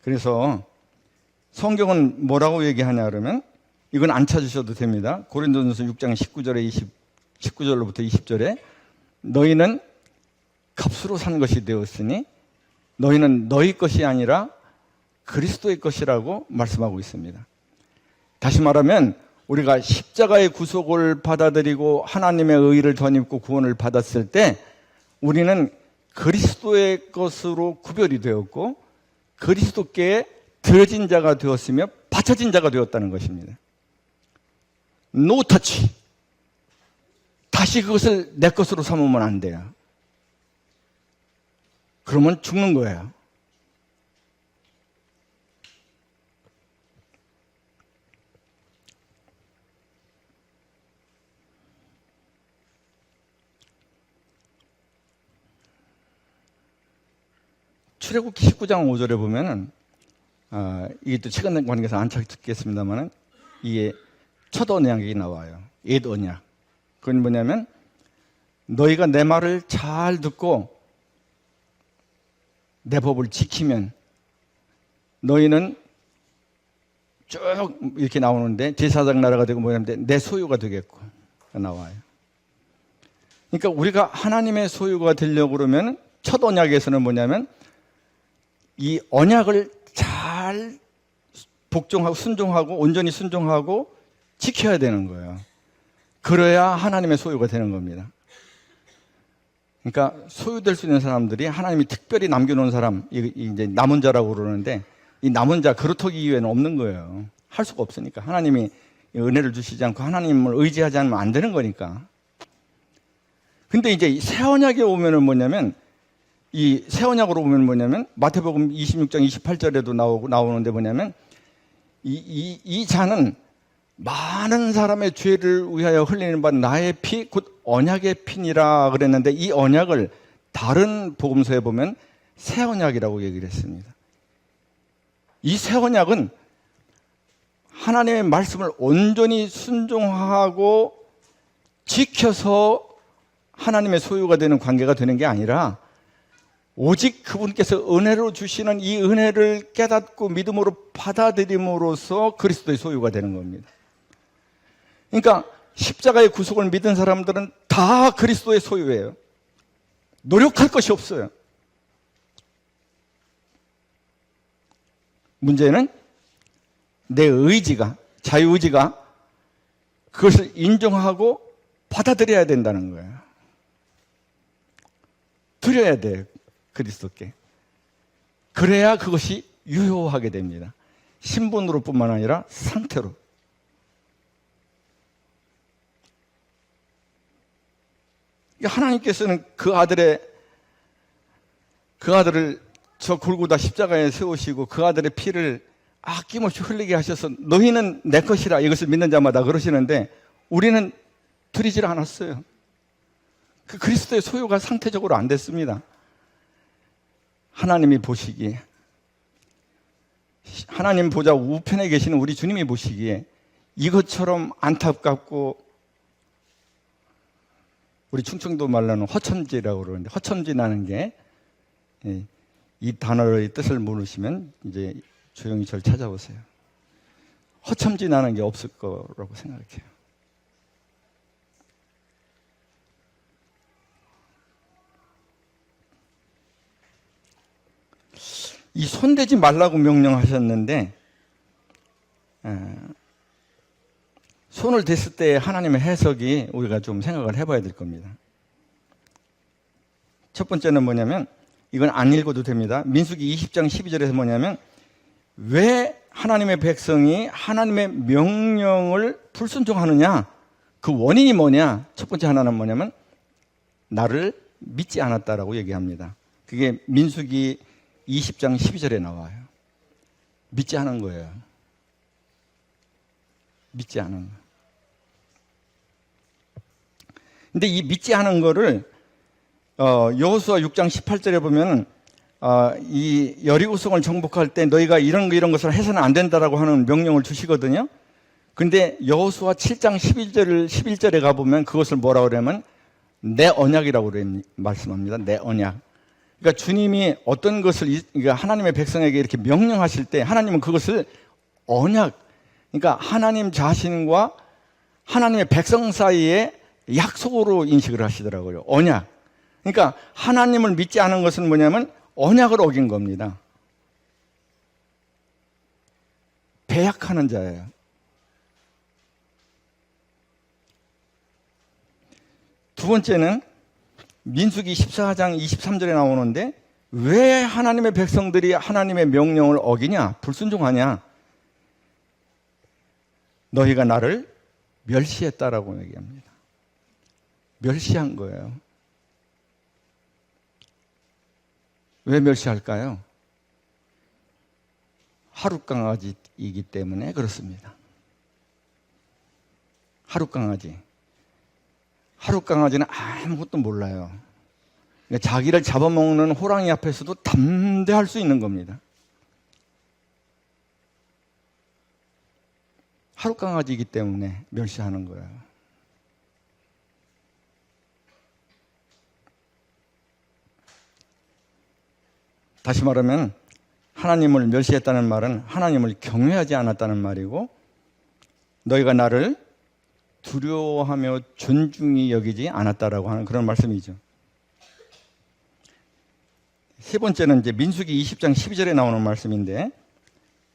그래서 성경은 뭐라고 얘기하냐 그러면 이건 안 찾으셔도 됩니다. 고린도전서 6장 19절로부터 20절에 너희는 값으로 산 것이 되었으니 너희는 너희 것이 아니라 그리스도의 것이라고 말씀하고 있습니다. 다시 말하면 우리가 십자가의 구속을 받아들이고 하나님의 의를 덧입고 구원을 받았을 때 우리는 그리스도의 것으로 구별이 되었고 그리스도께 드려진 자가 되었으며 바쳐진 자가 되었다는 것입니다. No touch. 다시 그것을 내 것으로 삼으면 안 돼요. 그러면 죽는 거예요. 출애굽기 19장 5절에 보면은 이게 또 최근 관계에서 안 찾겠습니다만은 이게 첫 언약이 나와요. 옛 언약. 그건 뭐냐면 너희가 내 말을 잘 듣고 내 법을 지키면 너희는 쭉 이렇게 나오는데 제사장 나라가 되고 뭐냐면 내 소유가 되겠고 나와요. 그러니까 우리가 하나님의 소유가 되려고 그러면 첫 언약에서는 뭐냐면 이 언약을 잘 복종하고 순종하고 온전히 순종하고 지켜야 되는 거예요. 그래야 하나님의 소유가 되는 겁니다. 그러니까 소유될 수 있는 사람들이 하나님이 특별히 남겨놓은 사람, 이제 남은 자라고 그러는데 이 남은 자 그렇다기 이외에는 없는 거예요. 할 수가 없으니까. 하나님이 은혜를 주시지 않고 하나님을 의지하지 않으면 안 되는 거니까. 근데 이제 새 언약에 오면은 뭐냐면 이 새 언약으로 보면 뭐냐면 마태복음 26장 28절에도 나오는데 뭐냐면 이 잔은 많은 사람의 죄를 위하여 흘리는 바 나의 피 곧 언약의 피니라 그랬는데 이 언약을 다른 복음서에 보면 새 언약이라고 얘기를 했습니다. 이 새 언약은 하나님의 말씀을 온전히 순종하고 지켜서 하나님의 소유가 되는 관계가 되는 게 아니라 오직 그분께서 은혜로 주시는 이 은혜를 깨닫고 믿음으로 받아들임으로써 그리스도의 소유가 되는 겁니다. 그러니까 십자가의 구속을 믿은 사람들은 다 그리스도의 소유예요. 노력할 것이 없어요. 문제는 내 의지가, 자유의지가 그것을 인정하고 받아들여야 된다는 거예요. 드려야 돼요. 그리스도께. 그래야 그것이 유효하게 됩니다. 신분으로 뿐만 아니라 상태로. 하나님께서는 그 아들을 저 골고다 십자가에 세우시고 그 아들의 피를 아낌없이 흘리게 하셔서 너희는 내 것이라 이것을 믿는 자마다 그러시는데 우리는 드리질 않았어요. 그 그리스도의 소유가 상태적으로 안 됐습니다. 하나님이 보시기에, 하나님 보좌 우편에 계시는 우리 주님이 보시기에 이것처럼 안타깝고 우리 충청도 말로는 허첨지라고 그러는데 허첨지 나는 게 이 단어의 뜻을 모르시면 이제 조용히 절 찾아보세요. 허첨지 나는 게 없을 거라고 생각해요. 이 손대지 말라고 명령하셨는데 손을 댔을 때 하나님의 해석이 우리가 좀 생각을 해봐야 될 겁니다. 첫 번째는 뭐냐면 이건 안 읽어도 됩니다. 민수기 20장 12절에서 뭐냐면 왜 하나님의 백성이 하나님의 명령을 불순종하느냐? 그 원인이 뭐냐? 첫 번째 하나는 뭐냐면 나를 믿지 않았다라고 얘기합니다. 그게 민수기 20장 12절에 나와요. 믿지 않은 거예요. 믿지 않은 거. 근데 이 믿지 않은 거를 여호수아 6장 18절에 보면 이 여리고성을 정복할 때 너희가 이런 것을 해서는 안 된다라고 하는 명령을 주시거든요. 근데 여호수아 7장 11절에 가보면 그것을 뭐라고 그러냐면 내 언약이라고 말씀합니다. 내 언약. 그러니까 주님이 어떤 것을 하나님의 백성에게 이렇게 명령하실 때 하나님은 그것을 언약, 그러니까 하나님 자신과 하나님의 백성 사이에 약속으로 인식을 하시더라고요. 언약. 그러니까 하나님을 믿지 않은 것은 뭐냐면 언약을 어긴 겁니다. 배약하는 자예요. 두 번째는 민수기 14장 23절에 나오는데 왜 하나님의 백성들이 하나님의 명령을 어기냐? 불순종하냐? 너희가 나를 멸시했다라고 얘기합니다. 멸시한 거예요. 왜 멸시할까요? 하룻강아지이기 때문에 그렇습니다. 하룻강아지. 하룻강아지는 아무것도 몰라요. 그러니까 자기를 잡아먹는 호랑이 앞에서도 담대할 수 있는 겁니다. 하룻강아지이기 때문에 멸시하는 거예요. 다시 말하면 하나님을 멸시했다는 말은 하나님을 경외하지 않았다는 말이고, 너희가 나를 두려워하며 존중히 여기지 않았다라고 하는 그런 말씀이죠. 세 번째는 이제 민수기 20장 12절에 나오는 말씀인데,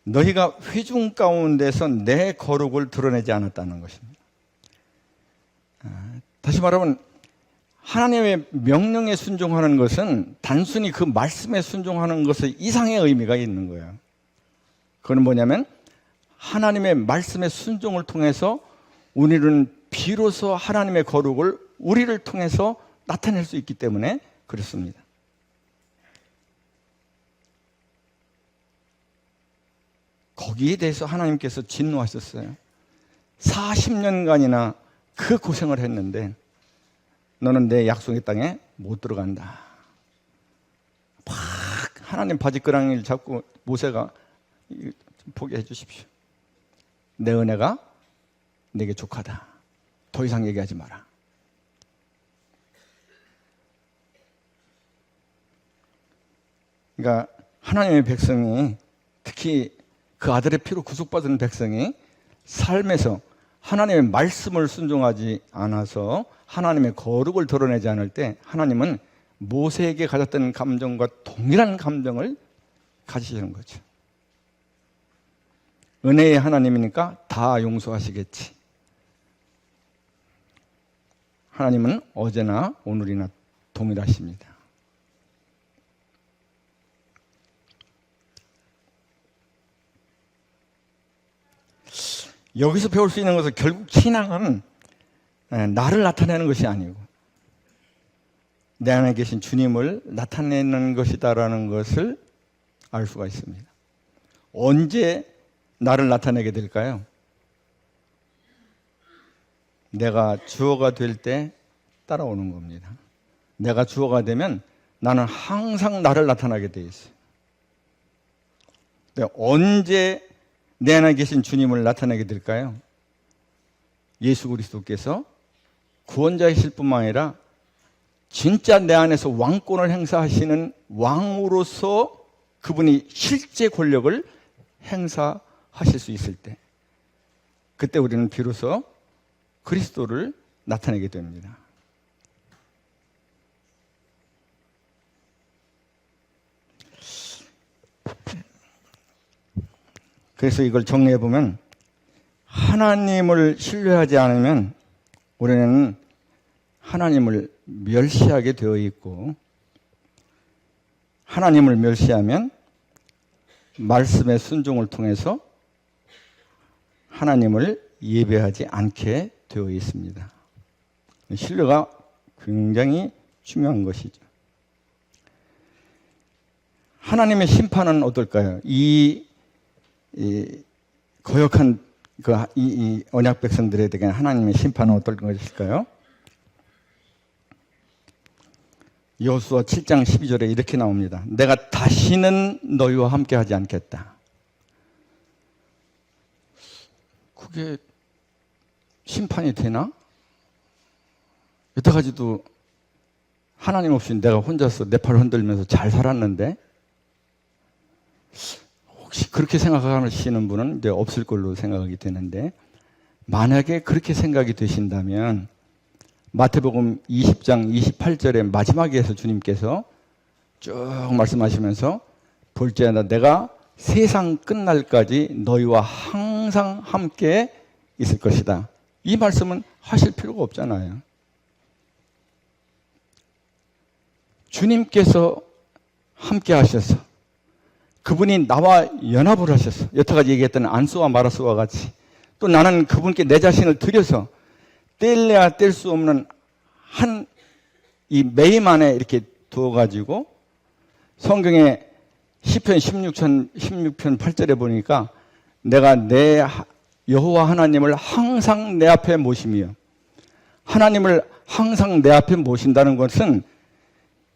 너희가 회중 가운데서 내 거룩을 드러내지 않았다는 것입니다. 다시 말하면 하나님의 명령에 순종하는 것은 단순히 그 말씀에 순종하는 것의 이상의 의미가 있는 거예요. 그건 뭐냐면 하나님의 말씀의 순종을 통해서 우리는 비로소 하나님의 거룩을 우리를 통해서 나타낼 수 있기 때문에 그렇습니다. 거기에 대해서 하나님께서 진노하셨어요. 40년간이나 그 고생을 했는데 너는 내 약속의 땅에 못 들어간다. 막 하나님 바지끄랑이를 잡고 모세가 포기해 주십시오. 내 은혜가 내게 족하다. 더 이상 얘기하지 마라. 그러니까 하나님의 백성이, 특히 그 아들의 피로 구속받은 백성이 삶에서 하나님의 말씀을 순종하지 않아서 하나님의 거룩을 드러내지 않을 때 하나님은 모세에게 가졌던 감정과 동일한 감정을 가지시는 거죠. 은혜의 하나님이니까 다 용서하시겠지. 하나님은 어제나 오늘이나 동일하십니다. 여기서 배울 수 있는 것은 결국 신앙은 나를 나타내는 것이 아니고 내 안에 계신 주님을 나타내는 것이다라는 것을 알 수가 있습니다. 언제 나를 나타내게 될까요? 내가 주어가 될 때 따라오는 겁니다. 내가 주어가 되면 나는 항상 나를 나타나게 돼 있어요. 언제 내 안에 계신 주님을 나타내게 될까요? 예수 그리스도께서 구원자이실 뿐만 아니라 진짜 내 안에서 왕권을 행사하시는 왕으로서 그분이 실제 권력을 행사하실 수 있을 때, 그때 우리는 비로소 그리스도를 나타내게 됩니다. 그래서 이걸 정리해 보면 하나님을 신뢰하지 않으면 우리는 하나님을 멸시하게 되어 있고, 하나님을 멸시하면 말씀의 순종을 통해서 하나님을 예배하지 않게 되어 있습니다. 신뢰가 굉장히 중요한 것이죠. 하나님의 심판은 어떨까요? 이 거역한 이 언약 백성들에 대한 하나님의 심판은 어떨 것일까요? 여호수아 7장 12절에 이렇게 나옵니다. 내가 다시는 너희와 함께하지 않겠다. 그게 심판이 되나? 여태까지도 하나님 없이 내가 혼자서 내 팔 흔들면서 잘 살았는데, 혹시 그렇게 생각하시는 분은 이제 없을 걸로 생각이 되는데, 만약에 그렇게 생각이 되신다면 마태복음 20장 28절의 마지막에서 주님께서 쭉 말씀하시면서 볼지어다 내가 세상 끝날까지 너희와 항상 함께 있을 것이다. 이 말씀은 하실 필요가 없잖아요. 주님께서 함께 하셔서 그분이 나와 연합을 하셔서 여태까지 얘기했던 안수와 마라수와 같이 또 나는 그분께 내 자신을 드려서 뗄래야 뗄 수 없는 이 매임 안에 이렇게 두어가지고 성경에 시편 16편 8절에 보니까 내가 내 여호와 하나님을 항상 내 앞에 모시며, 하나님을 항상 내 앞에 모신다는 것은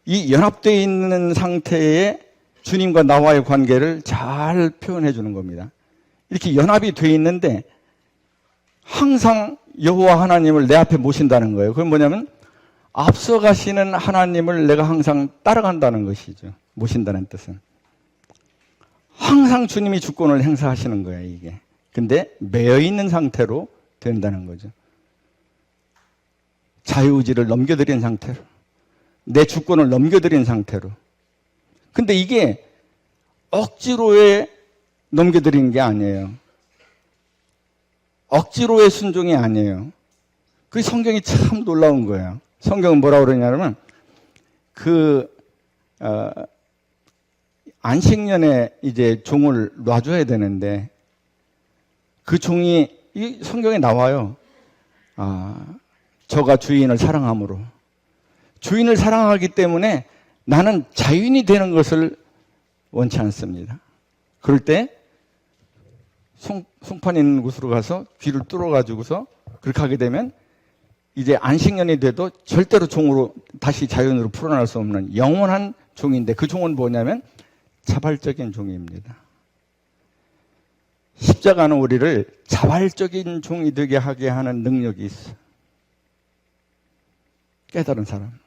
이 연합되어 있는 상태의 주님과 나와의 관계를 잘 표현해 주는 겁니다. 이렇게 연합이 되어 있는데 항상 여호와 하나님을 내 앞에 모신다는 거예요. 그건 뭐냐면 앞서가시는 하나님을 내가 항상 따라간다는 것이죠. 모신다는 뜻은. 항상 주님이 주권을 행사하시는 거예요, 이게. 근데 매여 있는 상태로 된다는 거죠. 자유의지를 넘겨드린 상태로. 내 주권을 넘겨드린 상태로. 근데 이게 억지로의 넘겨드린 게 아니에요. 억지로의 순종이 아니에요. 그 성경이 참 놀라운 거예요. 성경은 뭐라고 그러냐면, 안식년에 이제 종을 놔줘야 되는데, 그 종이, 이 성경에 나와요. 저가 주인을 사랑함으로. 주인을 사랑하기 때문에 나는 자유인이 되는 것을 원치 않습니다. 그럴 때, 송판 있는 곳으로 가서 귀를 뚫어가지고서 그렇게 하게 되면 이제 안식년이 돼도 절대로 종으로 다시 자연으로 풀어날 수 없는 영원한 종인데, 그 종은 뭐냐면 자발적인 종입니다. 십자가는 우리를 자발적인 종이 되게 하게 하는 능력이 있어. 깨달은 사람.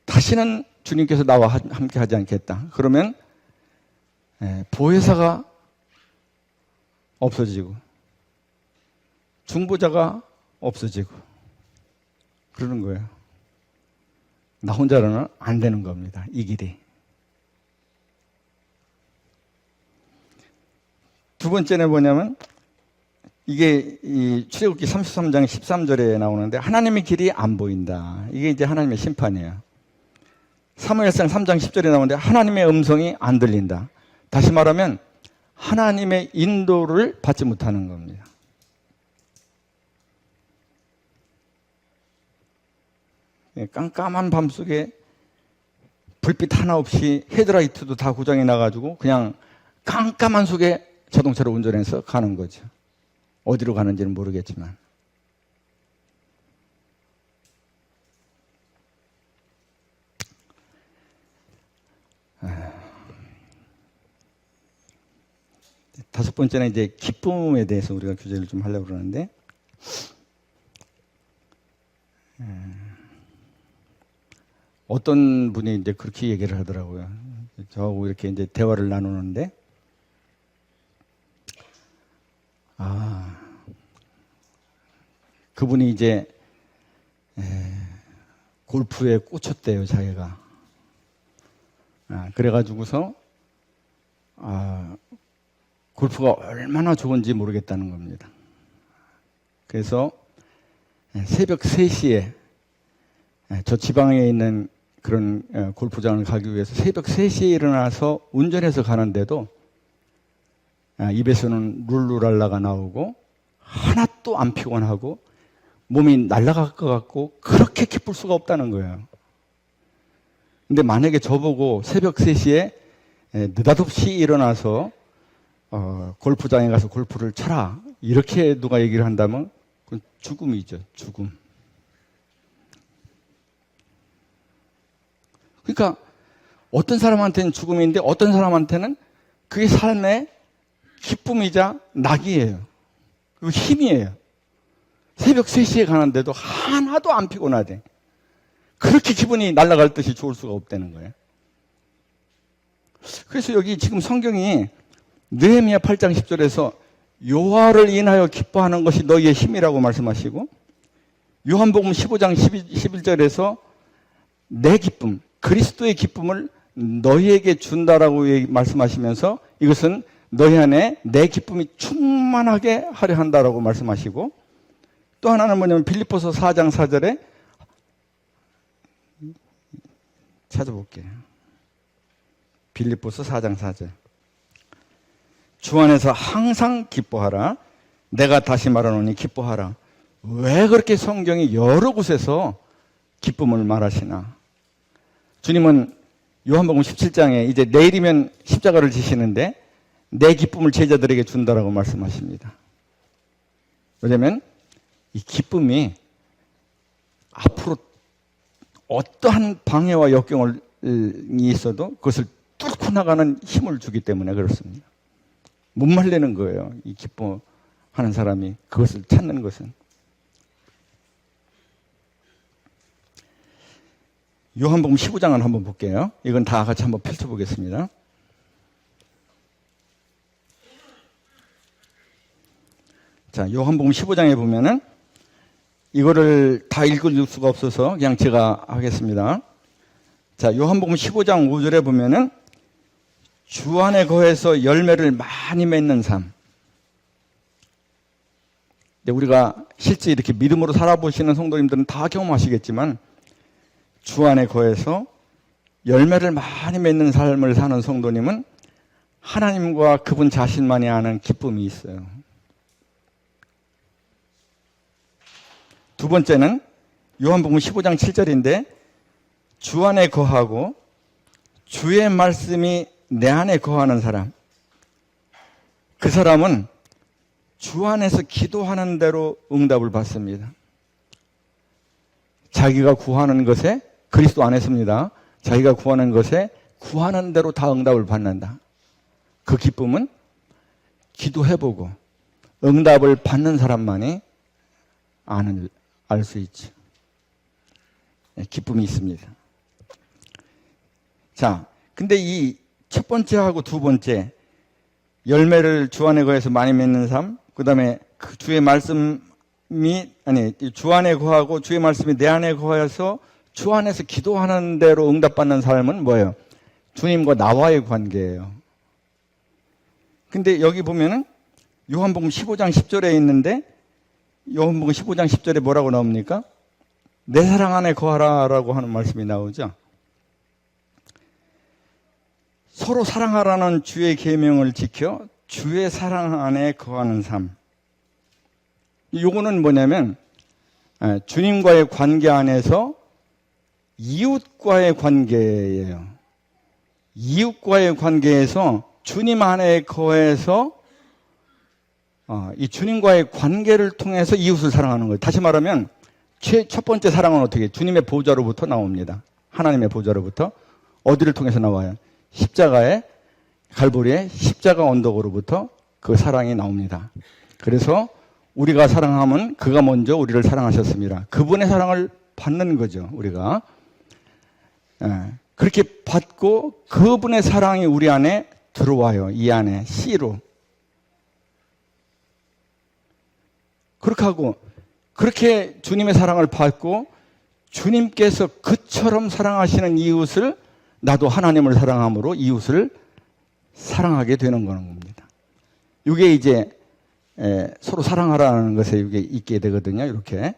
다시는 주님께서 나와 함께 하지 않겠다. 그러면 보혜사가 없어지고 중보자가 없어지고 그러는 거예요. 나 혼자로는 안 되는 겁니다. 이 길이. 두 번째는 뭐냐면 이게 이 출애굽기 33장 13절에 나오는데 하나님의 길이 안 보인다. 이게 이제 하나님의 심판이에요. 사무엘상 3장 10절에 나오는데 하나님의 음성이 안 들린다. 다시 말하면 하나님의 인도를 받지 못하는 겁니다. 깜깜한 밤속에 불빛 하나 없이 헤드라이트도 다 고장이 나가지고 그냥 깜깜한 속에 자동차를 운전해서 가는 거죠. 어디로 가는지는 모르겠지만. 다섯 번째는 이제 기쁨에 대해서 우리가 교제를 좀 하려고 그러는데, 어떤 분이 이제 그렇게 얘기를 하더라고요. 저하고 이렇게 이제 대화를 나누는데, 그분이 이제 골프에 꽂혔대요, 자기가. 그래가지고서 골프가 얼마나 좋은지 모르겠다는 겁니다. 그래서 새벽 3시에 저 지방에 있는 그런 골프장을 가기 위해서 새벽 3시에 일어나서 운전해서 가는데도 입에서는 룰루랄라가 나오고 하나도 안 피곤하고 몸이 날아갈 것 같고 그렇게 기쁠 수가 없다는 거예요. 근데 만약에 저보고 새벽 3시에 느닷없이 일어나서 골프장에 가서 골프를 쳐라 이렇게 누가 얘기를 한다면 그건 죽음이죠. 죽음. 그러니까 어떤 사람한테는 죽음인데 어떤 사람한테는 그게 삶의 기쁨이자 낙이에요. 그리고 힘이에요. 새벽 3시에 가는데도 하나도 안 피곤하대. 그렇게 기분이 날아갈 듯이 좋을 수가 없다는 거예요. 그래서 여기 지금 성경이 느헤미야 8장 10절에서 여호와를 인하여 기뻐하는 것이 너희의 힘이라고 말씀하시고, 요한복음 15장 11절에서 내 기쁨, 그리스도의 기쁨을 너희에게 준다라고 말씀하시면서 이것은 너희 안에 내 기쁨이 충만하게 하려 한다라고 말씀하시고, 또 하나는 뭐냐면 빌립보서 4장 4절에 찾아볼게요. 빌립보서 4장 4절. 주 안에서 항상 기뻐하라. 내가 다시 말하노니 기뻐하라. 왜 그렇게 성경이 여러 곳에서 기쁨을 말하시나? 주님은 요한복음 17장에 이제 내일이면 십자가를 지시는데 내 기쁨을 제자들에게 준다라고 말씀하십니다. 왜냐하면 이 기쁨이 앞으로 어떠한 방해와 역경이 있어도 그것을 뚫고 나가는 힘을 주기 때문에 그렇습니다. 못 말리는 거예요. 이 기뻐하는 사람이 그것을 찾는 것은. 요한복음 15장을 한번 볼게요. 이건 다 같이 한번 펼쳐보겠습니다. 자, 요한복음 15장에 보면은 이거를 다 읽을 수가 없어서 그냥 제가 하겠습니다. 자, 요한복음 15장 5절에 보면은 주 안에 거해서 열매를 많이 맺는 삶. 근데 우리가 실제 이렇게 믿음으로 살아보시는 성도님들은 다 경험하시겠지만 주 안에 거해서 열매를 많이 맺는 삶을 사는 성도님은 하나님과 그분 자신만이 아는 기쁨이 있어요. 두 번째는 요한복음 15장 7절인데 주 안에 거하고 주의 말씀이 내 안에 거하는 사람. 그 사람은 주 안에서 기도하는 대로 응답을 받습니다. 자기가 구하는 것에 그리스도 안에서입니다. 자기가 구하는 것에 구하는 대로 다 응답을 받는다. 그 기쁨은 기도해보고 응답을 받는 사람만이 알 수 있죠. 기쁨이 있습니다. 자, 근데 이 첫 번째하고 두 번째 열매를 주 안에 거해서 많이 맺는 삶, 그 다음에 그 주의 말씀이 주 안에 거하고 주의 말씀이 내 안에 거해서 주 안에서 기도하는 대로 응답받는 삶은 뭐예요? 주님과 나와의 관계예요. 근데 여기 보면은 요한복음 15장 10절에 있는데 요한복음 15장 10절에 뭐라고 나옵니까? 내 사랑 안에 거하라라고 하는 말씀이 나오죠. 서로 사랑하라는 주의 계명을 지켜 주의 사랑 안에 거하는 삶. 요거는 뭐냐면 주님과의 관계 안에서 이웃과의 관계예요. 이웃과의 관계에서 주님 안에 거해서 이 주님과의 관계를 통해서 이웃을 사랑하는 거예요. 다시 말하면 첫 번째 사랑은 어떻게? 주님의 보좌로부터 나옵니다. 하나님의 보좌로부터. 어디를 통해서 나와요? 십자가의 갈보리의 십자가 언덕으로부터 그 사랑이 나옵니다. 그래서 우리가 사랑하면 그가 먼저 우리를 사랑하셨습니다. 그분의 사랑을 받는 거죠, 우리가. 그렇게 받고 그분의 사랑이 우리 안에 들어와요. 이 안에 씨로. 그렇게 하고 그렇게 주님의 사랑을 받고 주님께서 그처럼 사랑하시는 이웃을 나도 하나님을 사랑함으로 이웃을 사랑하게 되는 겁니다. 이게 이제 서로 사랑하라는 것에 이게 있게 되거든요. 이렇게.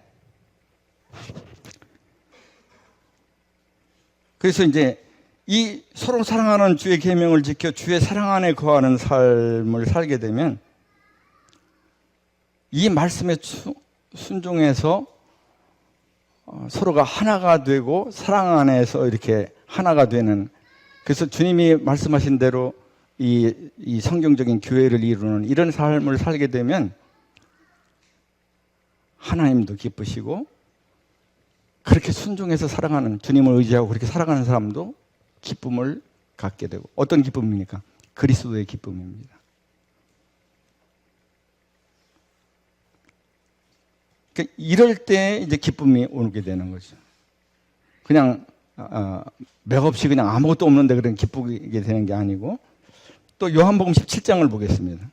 그래서 이제 이 서로 사랑하는 주의 계명을 지켜 주의 사랑 안에 거하는 삶을 살게 되면 이 말씀에 순종해서 서로가 하나가 되고 사랑 안에서 이렇게 하나가 되는, 그래서 주님이 말씀하신 대로 이 성경적인 교회를 이루는 이런 삶을 살게 되면 하나님도 기쁘시고 그렇게 순종해서 사랑하는, 주님을 의지하고 그렇게 살아가는 사람도 기쁨을 갖게 되고. 어떤 기쁨입니까? 그리스도의 기쁨입니다. 그러니까 이럴 때 이제 기쁨이 오게 되는 거죠. 그냥 맥없이 그냥 아무것도 없는데 그런 기쁘게 되는 게 아니고. 또 요한복음 17장을 보겠습니다.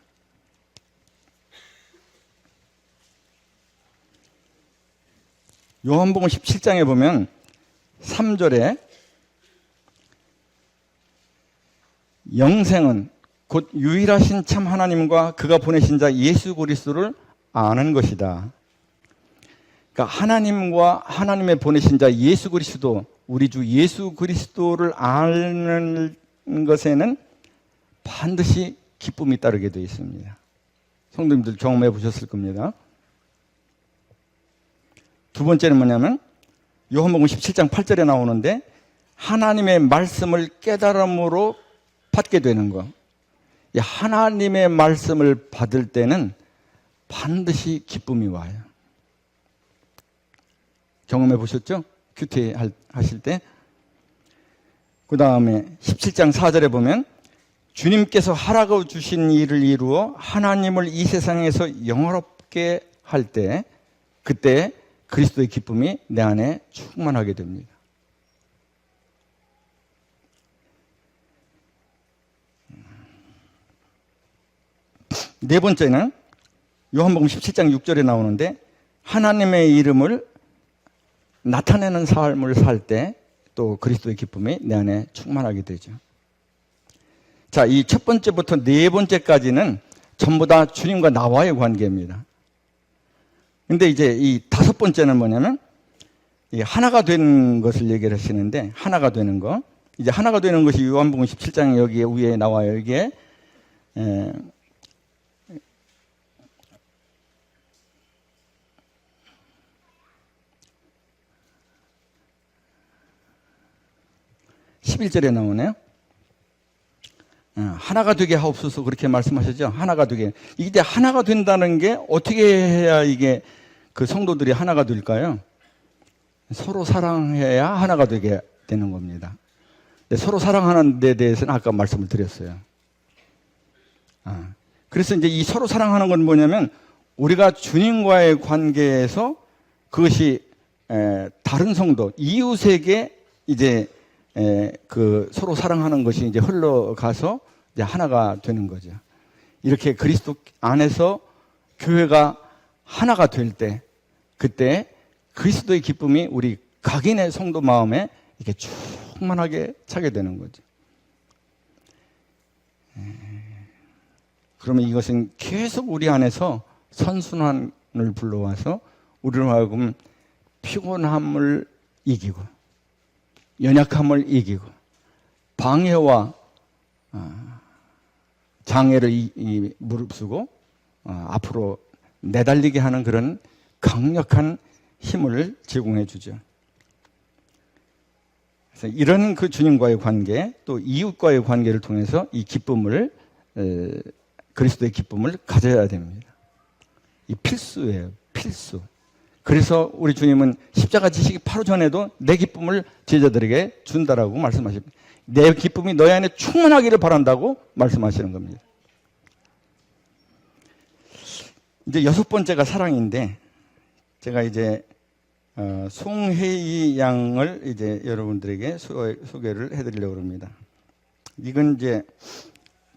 요한복음 17장에 보면 3절에 영생은 곧 유일하신 참 하나님과 그가 보내신 자 예수 그리스도를 아는 것이다. 그러니까 하나님과 하나님의 보내신 자 예수 그리스도, 우리 주 예수 그리스도를 아는 것에는 반드시 기쁨이 따르게 되어 있습니다. 성도님들 경험해 보셨을 겁니다. 두 번째는 뭐냐면 요한복음 17장 8절에 나오는데 하나님의 말씀을 깨달음으로 받게 되는 것. 이 하나님의 말씀을 받을 때는 반드시 기쁨이 와요. 경험해 보셨죠? 큐티 하실 때. 그 다음에 17장 4절에 보면 주님께서 하라고 주신 일을 이루어 하나님을 이 세상에서 영화롭게 할 때 그때 그리스도의 기쁨이 내 안에 충만하게 됩니다. 네 번째는 요한복음 17장 6절에 나오는데 하나님의 이름을 나타내는 삶을 살 때 또 그리스도의 기쁨이 내 안에 충만하게 되죠. 자, 이 첫 번째부터 네 번째까지는 전부 다 주님과 나와의 관계입니다. 근데 이제 이 다섯 번째는 뭐냐면 이 하나가 된 것을 얘기를 하시는데 하나가 되는 거. 이제 하나가 되는 것이 요한복음 17장 여기에 위에 나와요. 이게 11절에 나오네요. 하나가 되게 하옵소서 그렇게 말씀하셨죠. 하나가 되게. 이게 하나가 된다는 게 어떻게 해야 이게 그 성도들이 하나가 될까요? 서로 사랑해야 하나가 되게 되는 겁니다. 서로 사랑하는 데 대해서는 아까 말씀을 드렸어요. 그래서 이제 이 서로 사랑하는 건 뭐냐면 우리가 주님과의 관계에서 그것이 다른 성도, 이웃에게 이제 그 서로 사랑하는 것이 이제 흘러가서 이제 하나가 되는 거죠. 이렇게 그리스도 안에서 교회가 하나가 될 때, 그때 그리스도의 기쁨이 우리 각인의 성도 마음에 이렇게 충만하게 차게 되는 거죠. 그러면 이것은 계속 우리 안에서 선순환을 불러와서 우리로 하여금 피곤함을 이기고 연약함을 이기고 방해와 장애를 무릅쓰고 앞으로 내달리게 하는 그런 강력한 힘을 제공해 주죠. 그래서 이런 그 주님과의 관계 또 이웃과의 관계를 통해서 이 기쁨을 그리스도의 기쁨을 가져야 됩니다. 이 필수예요. 필수. 그래서 우리 주님은 십자가 지시기 바로 전에도 내 기쁨을 제자들에게 준다라고 말씀하십니다. 내 기쁨이 너희 안에 충만하기를 바란다고 말씀하시는 겁니다. 이제 여섯 번째가 사랑인데 제가 이제 송혜이 양을 이제 여러분들에게 소개를 해드리려고 합니다. 이건 이제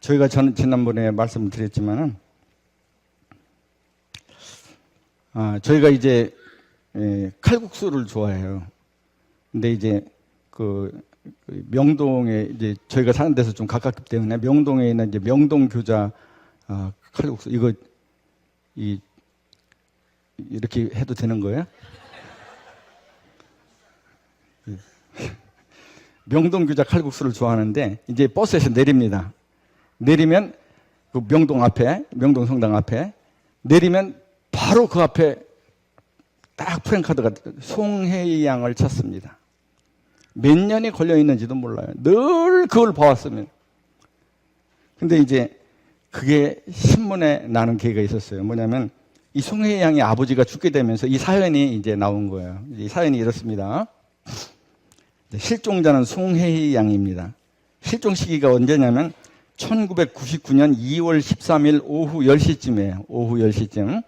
저희가 지난번에 말씀을 드렸지만은 저희가 이제 칼국수를 좋아해요. 근데 이제 그 명동에 이제 저희가 사는 데서 좀 가깝기 때문에 명동에 있는 이제 명동 교자 칼국수 이거 이렇게 해도 되는 거예요? 명동 교자 칼국수를 좋아하는데 이제 버스에서 내립니다. 내리면 그 명동 앞에 명동 성당 앞에 내리면 바로 그 앞에 딱 프랜카드가 송혜이 양을 찾습니다. 몇 년이 걸려 있는지도 몰라요. 늘 그걸 봐왔습니다. 근데 이제 그게 신문에 나는 계기가 있었어요. 뭐냐면 이 송혜이 양의 아버지가 죽게 되면서 이 사연이 이제 나온 거예요. 이 사연이 이렇습니다. 실종자는 송혜이 양입니다. 실종 시기가 언제냐면 1999년 2월 13일 오후 10시쯤이에요. 오후 10시쯤.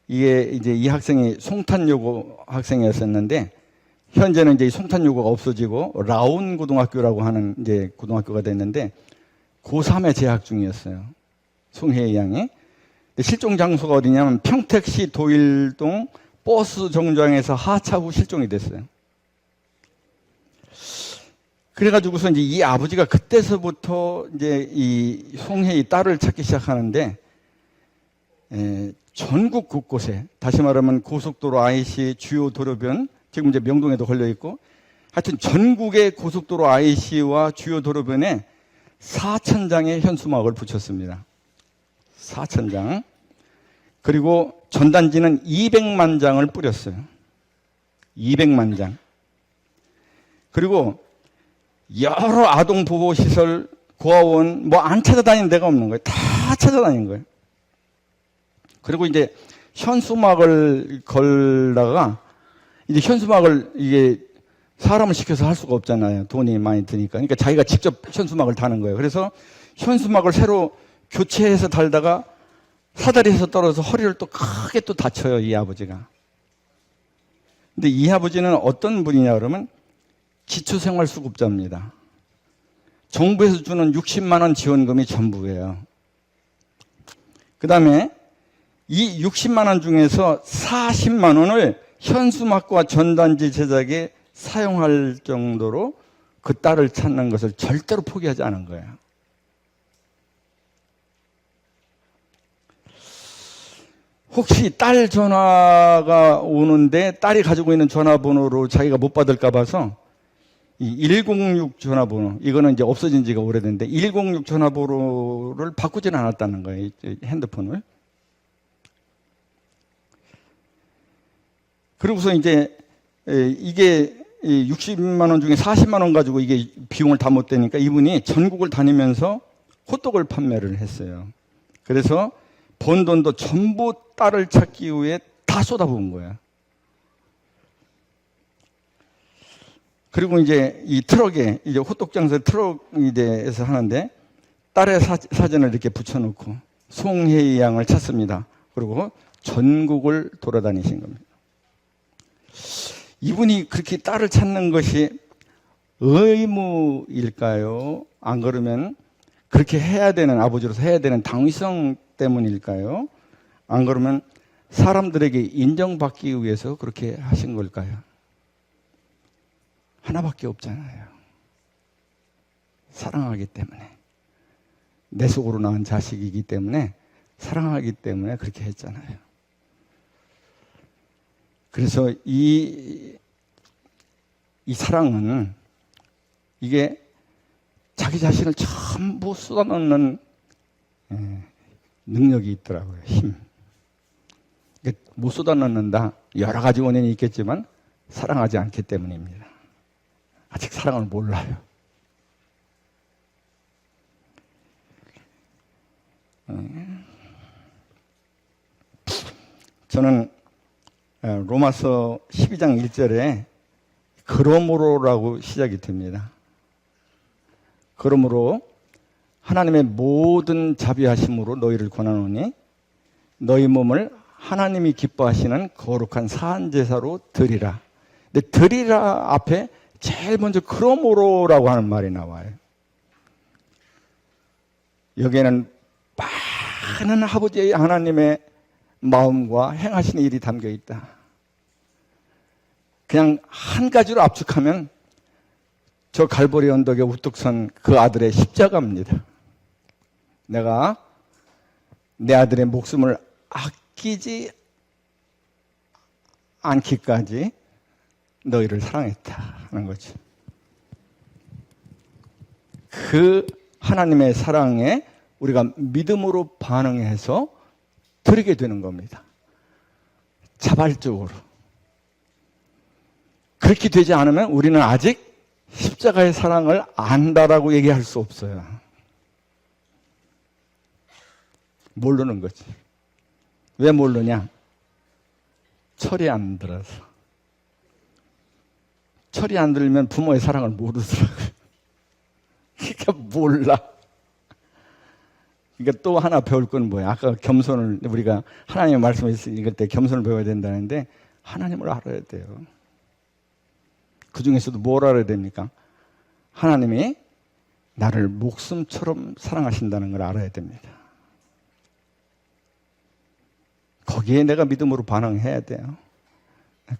이게 이제 이 학생이 송탄여고 학생이었었는데 현재는 이제 송탄여고가 없어지고 라온 고등학교라고 하는 이제 고등학교가 됐는데 고3에 재학 중이었어요. 송혜이 양이. 실종 장소가 어디냐면 평택시 도일동 버스 정류장에서 하차 후 실종이 됐어요. 그래가지고서 이제 이 아버지가 그때서부터 이제 이 송혜이 딸을 찾기 시작하는데 전국 곳곳에 다시 말하면 고속도로 IC 주요 도로변 지금 이제 명동에도 걸려 있고 하여튼 전국의 고속도로 IC와 주요 도로변에 4,000장의 현수막을 붙였습니다. 4,000장. 그리고 전단지는 200만 장을 뿌렸어요. 200만 장. 그리고 여러 아동보호시설, 고아원, 뭐 안 찾아다니는 데가 없는 거예요. 다 찾아다닌 거예요. 그리고 이제 현수막을 걸다가 이제 현수막을 이게 사람을 시켜서 할 수가 없잖아요. 돈이 많이 드니까. 그러니까 자기가 직접 현수막을 다는 거예요. 그래서 현수막을 새로 교체해서 달다가 사다리에서 떨어져서 허리를 또 크게 또 다쳐요, 이 아버지가. 근데 이 아버지는 어떤 분이냐 그러면 기초생활수급자입니다. 정부에서 주는 60만 원 지원금이 전부예요. 그 다음에 이 60만 원 중에서 40만 원을 현수막과 전단지 제작에 사용할 정도로 그 딸을 찾는 것을 절대로 포기하지 않은 거예요. 혹시 딸 전화가 오는데 딸이 가지고 있는 전화번호로 자기가 못 받을까 봐서 이 106 전화번호, 이거는 이제 없어진 지가 오래됐는데 106 전화번호를 바꾸지는 않았다는 거예요, 핸드폰을. 그러고서 이제 이게 60만 원 중에 40만 원 가지고 이게 비용을 다 못 대니까 이분이 전국을 다니면서 호떡을 판매를 했어요. 그래서 번 돈도 전부 딸을 찾기 위해 다 쏟아부은 거예요. 그리고 이제 이 트럭에, 이제 호떡 장사 트럭에 대해서 하는데 딸의 사진을 이렇게 붙여놓고 송혜희 양을 찾습니다. 그리고 전국을 돌아다니신 겁니다. 이분이 그렇게 딸을 찾는 것이 의무일까요? 안 그러면 그렇게 해야 되는, 아버지로서 해야 되는 당위성 때문일까요? 안 그러면 사람들에게 인정받기 위해서 그렇게 하신 걸까요? 하나밖에 없잖아요. 사랑하기 때문에. 내 속으로 낳은 자식이기 때문에, 사랑하기 때문에 그렇게 했잖아요. 그래서 이 사랑은 이게 자기 자신을 전부 쏟아넣는 능력이 있더라고요. 힘. 못 쏟아넣는다. 여러 가지 원인이 있겠지만 사랑하지 않기 때문입니다. 아직 사랑을 몰라요. 저는 로마서 12장 1절에 그러므로라고 시작이 됩니다. 그러므로 하나님의 모든 자비하심으로 너희를 권하노니 너희 몸을 하나님이 기뻐하시는 거룩한 사한제사로 드리라. 근데 드리라 앞에 제일 먼저 그러므로라고 하는 말이 나와요. 여기에는 많은 아버지의 하나님의 마음과 행하시는 일이 담겨 있다. 그냥 한 가지로 압축하면 저 갈보리 언덕에 우뚝 선 그 아들의 십자가입니다. 내가 내 아들의 목숨을 아끼지 않기까지 너희를 사랑했다 하는 거죠. 그 하나님의 사랑에 우리가 믿음으로 반응해서 드리게 되는 겁니다. 자발적으로. 그렇게 되지 않으면 우리는 아직 십자가의 사랑을 안다라고 얘기할 수 없어요. 모르는 거지. 왜 모르냐? 철이 안 들어서. 철이 안 들면 부모의 사랑을 모르더라고요. 그러니까 몰라. 그러니까 또 하나 배울 건 뭐야? 아까 겸손을, 우리가 하나님의 말씀을 읽을 때 겸손을 배워야 된다는데 하나님을 알아야 돼요. 그 중에서도 뭘 알아야 됩니까? 하나님이 나를 목숨처럼 사랑하신다는 걸 알아야 됩니다. 거기에 내가 믿음으로 반응해야 돼요.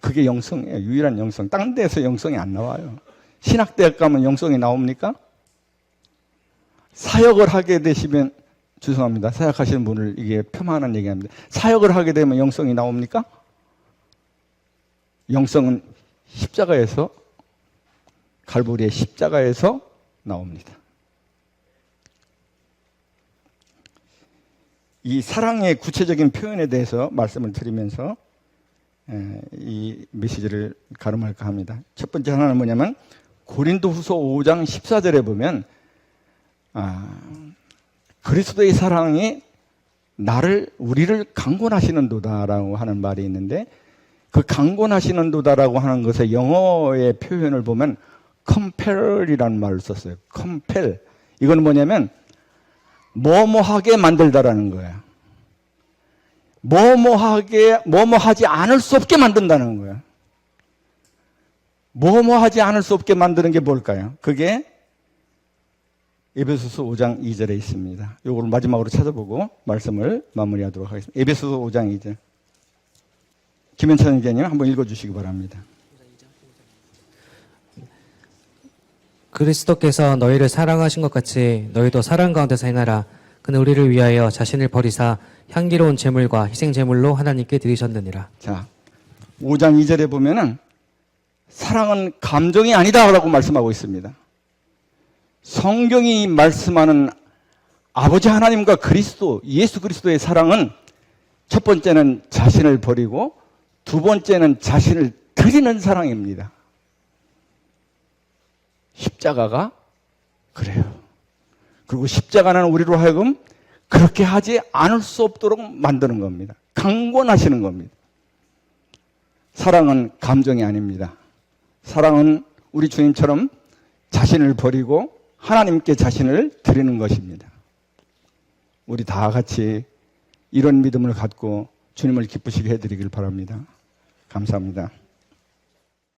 그게 영성이에요. 유일한 영성. 딴 데서 영성이 안 나와요. 신학대학 가면 영성이 나옵니까? 사역을 하게 되시면, 죄송합니다. 사역하시는 분을 이게 폄하하는 얘기합니다. 사역을 하게 되면 영성이 나옵니까? 영성은 십자가에서, 갈보리의 십자가에서 나옵니다. 이 사랑의 구체적인 표현에 대해서 말씀을 드리면서 이 메시지를 가름할까 합니다. 첫 번째 하나는 뭐냐면 고린도후서 5장 14절에 보면 그리스도의 사랑이 우리를 강권하시는도다라고 하는 말이 있는데, 그 강권하시는도다라고 하는 것의 영어의 표현을 보면 compel이라는 말을 썼어요. compel. 이건 뭐냐면 뭐뭐하게 만들다라는 거야. 뭐뭐하지 않을 수 없게 만든다는 거야. 뭐뭐하지 않을 수 없게 만드는 게 뭘까요? 그게 에베소서 5장 2절에 있습니다. 이걸 마지막으로 찾아보고 말씀을 마무리하도록 하겠습니다. 에베소서 5장 2절. 김현찬 의장님 한번 읽어주시기 바랍니다. 그리스도께서 너희를 사랑하신 것 같이 너희도 사랑 가운데서 행하라. 그는 우리를 위하여 자신을 버리사 향기로운 제물과 희생 제물로 하나님께 드리셨느니라. 자, 5장 2절에 보면은 사랑은 감정이 아니다라고 말씀하고 있습니다. 성경이 말씀하는 아버지 하나님과 그리스도, 예수 그리스도의 사랑은 첫 번째는 자신을 버리고 두 번째는 자신을 드리는 사랑입니다. 십자가가 그래요. 그리고 십자가는 우리로 하여금 그렇게 하지 않을 수 없도록 만드는 겁니다. 강권하시는 겁니다. 사랑은 감정이 아닙니다. 사랑은 우리 주님처럼 자신을 버리고 하나님께 자신을 드리는 것입니다. 우리 다 같이 이런 믿음을 갖고 주님을 기쁘시게 해드리길 바랍니다. 감사합니다.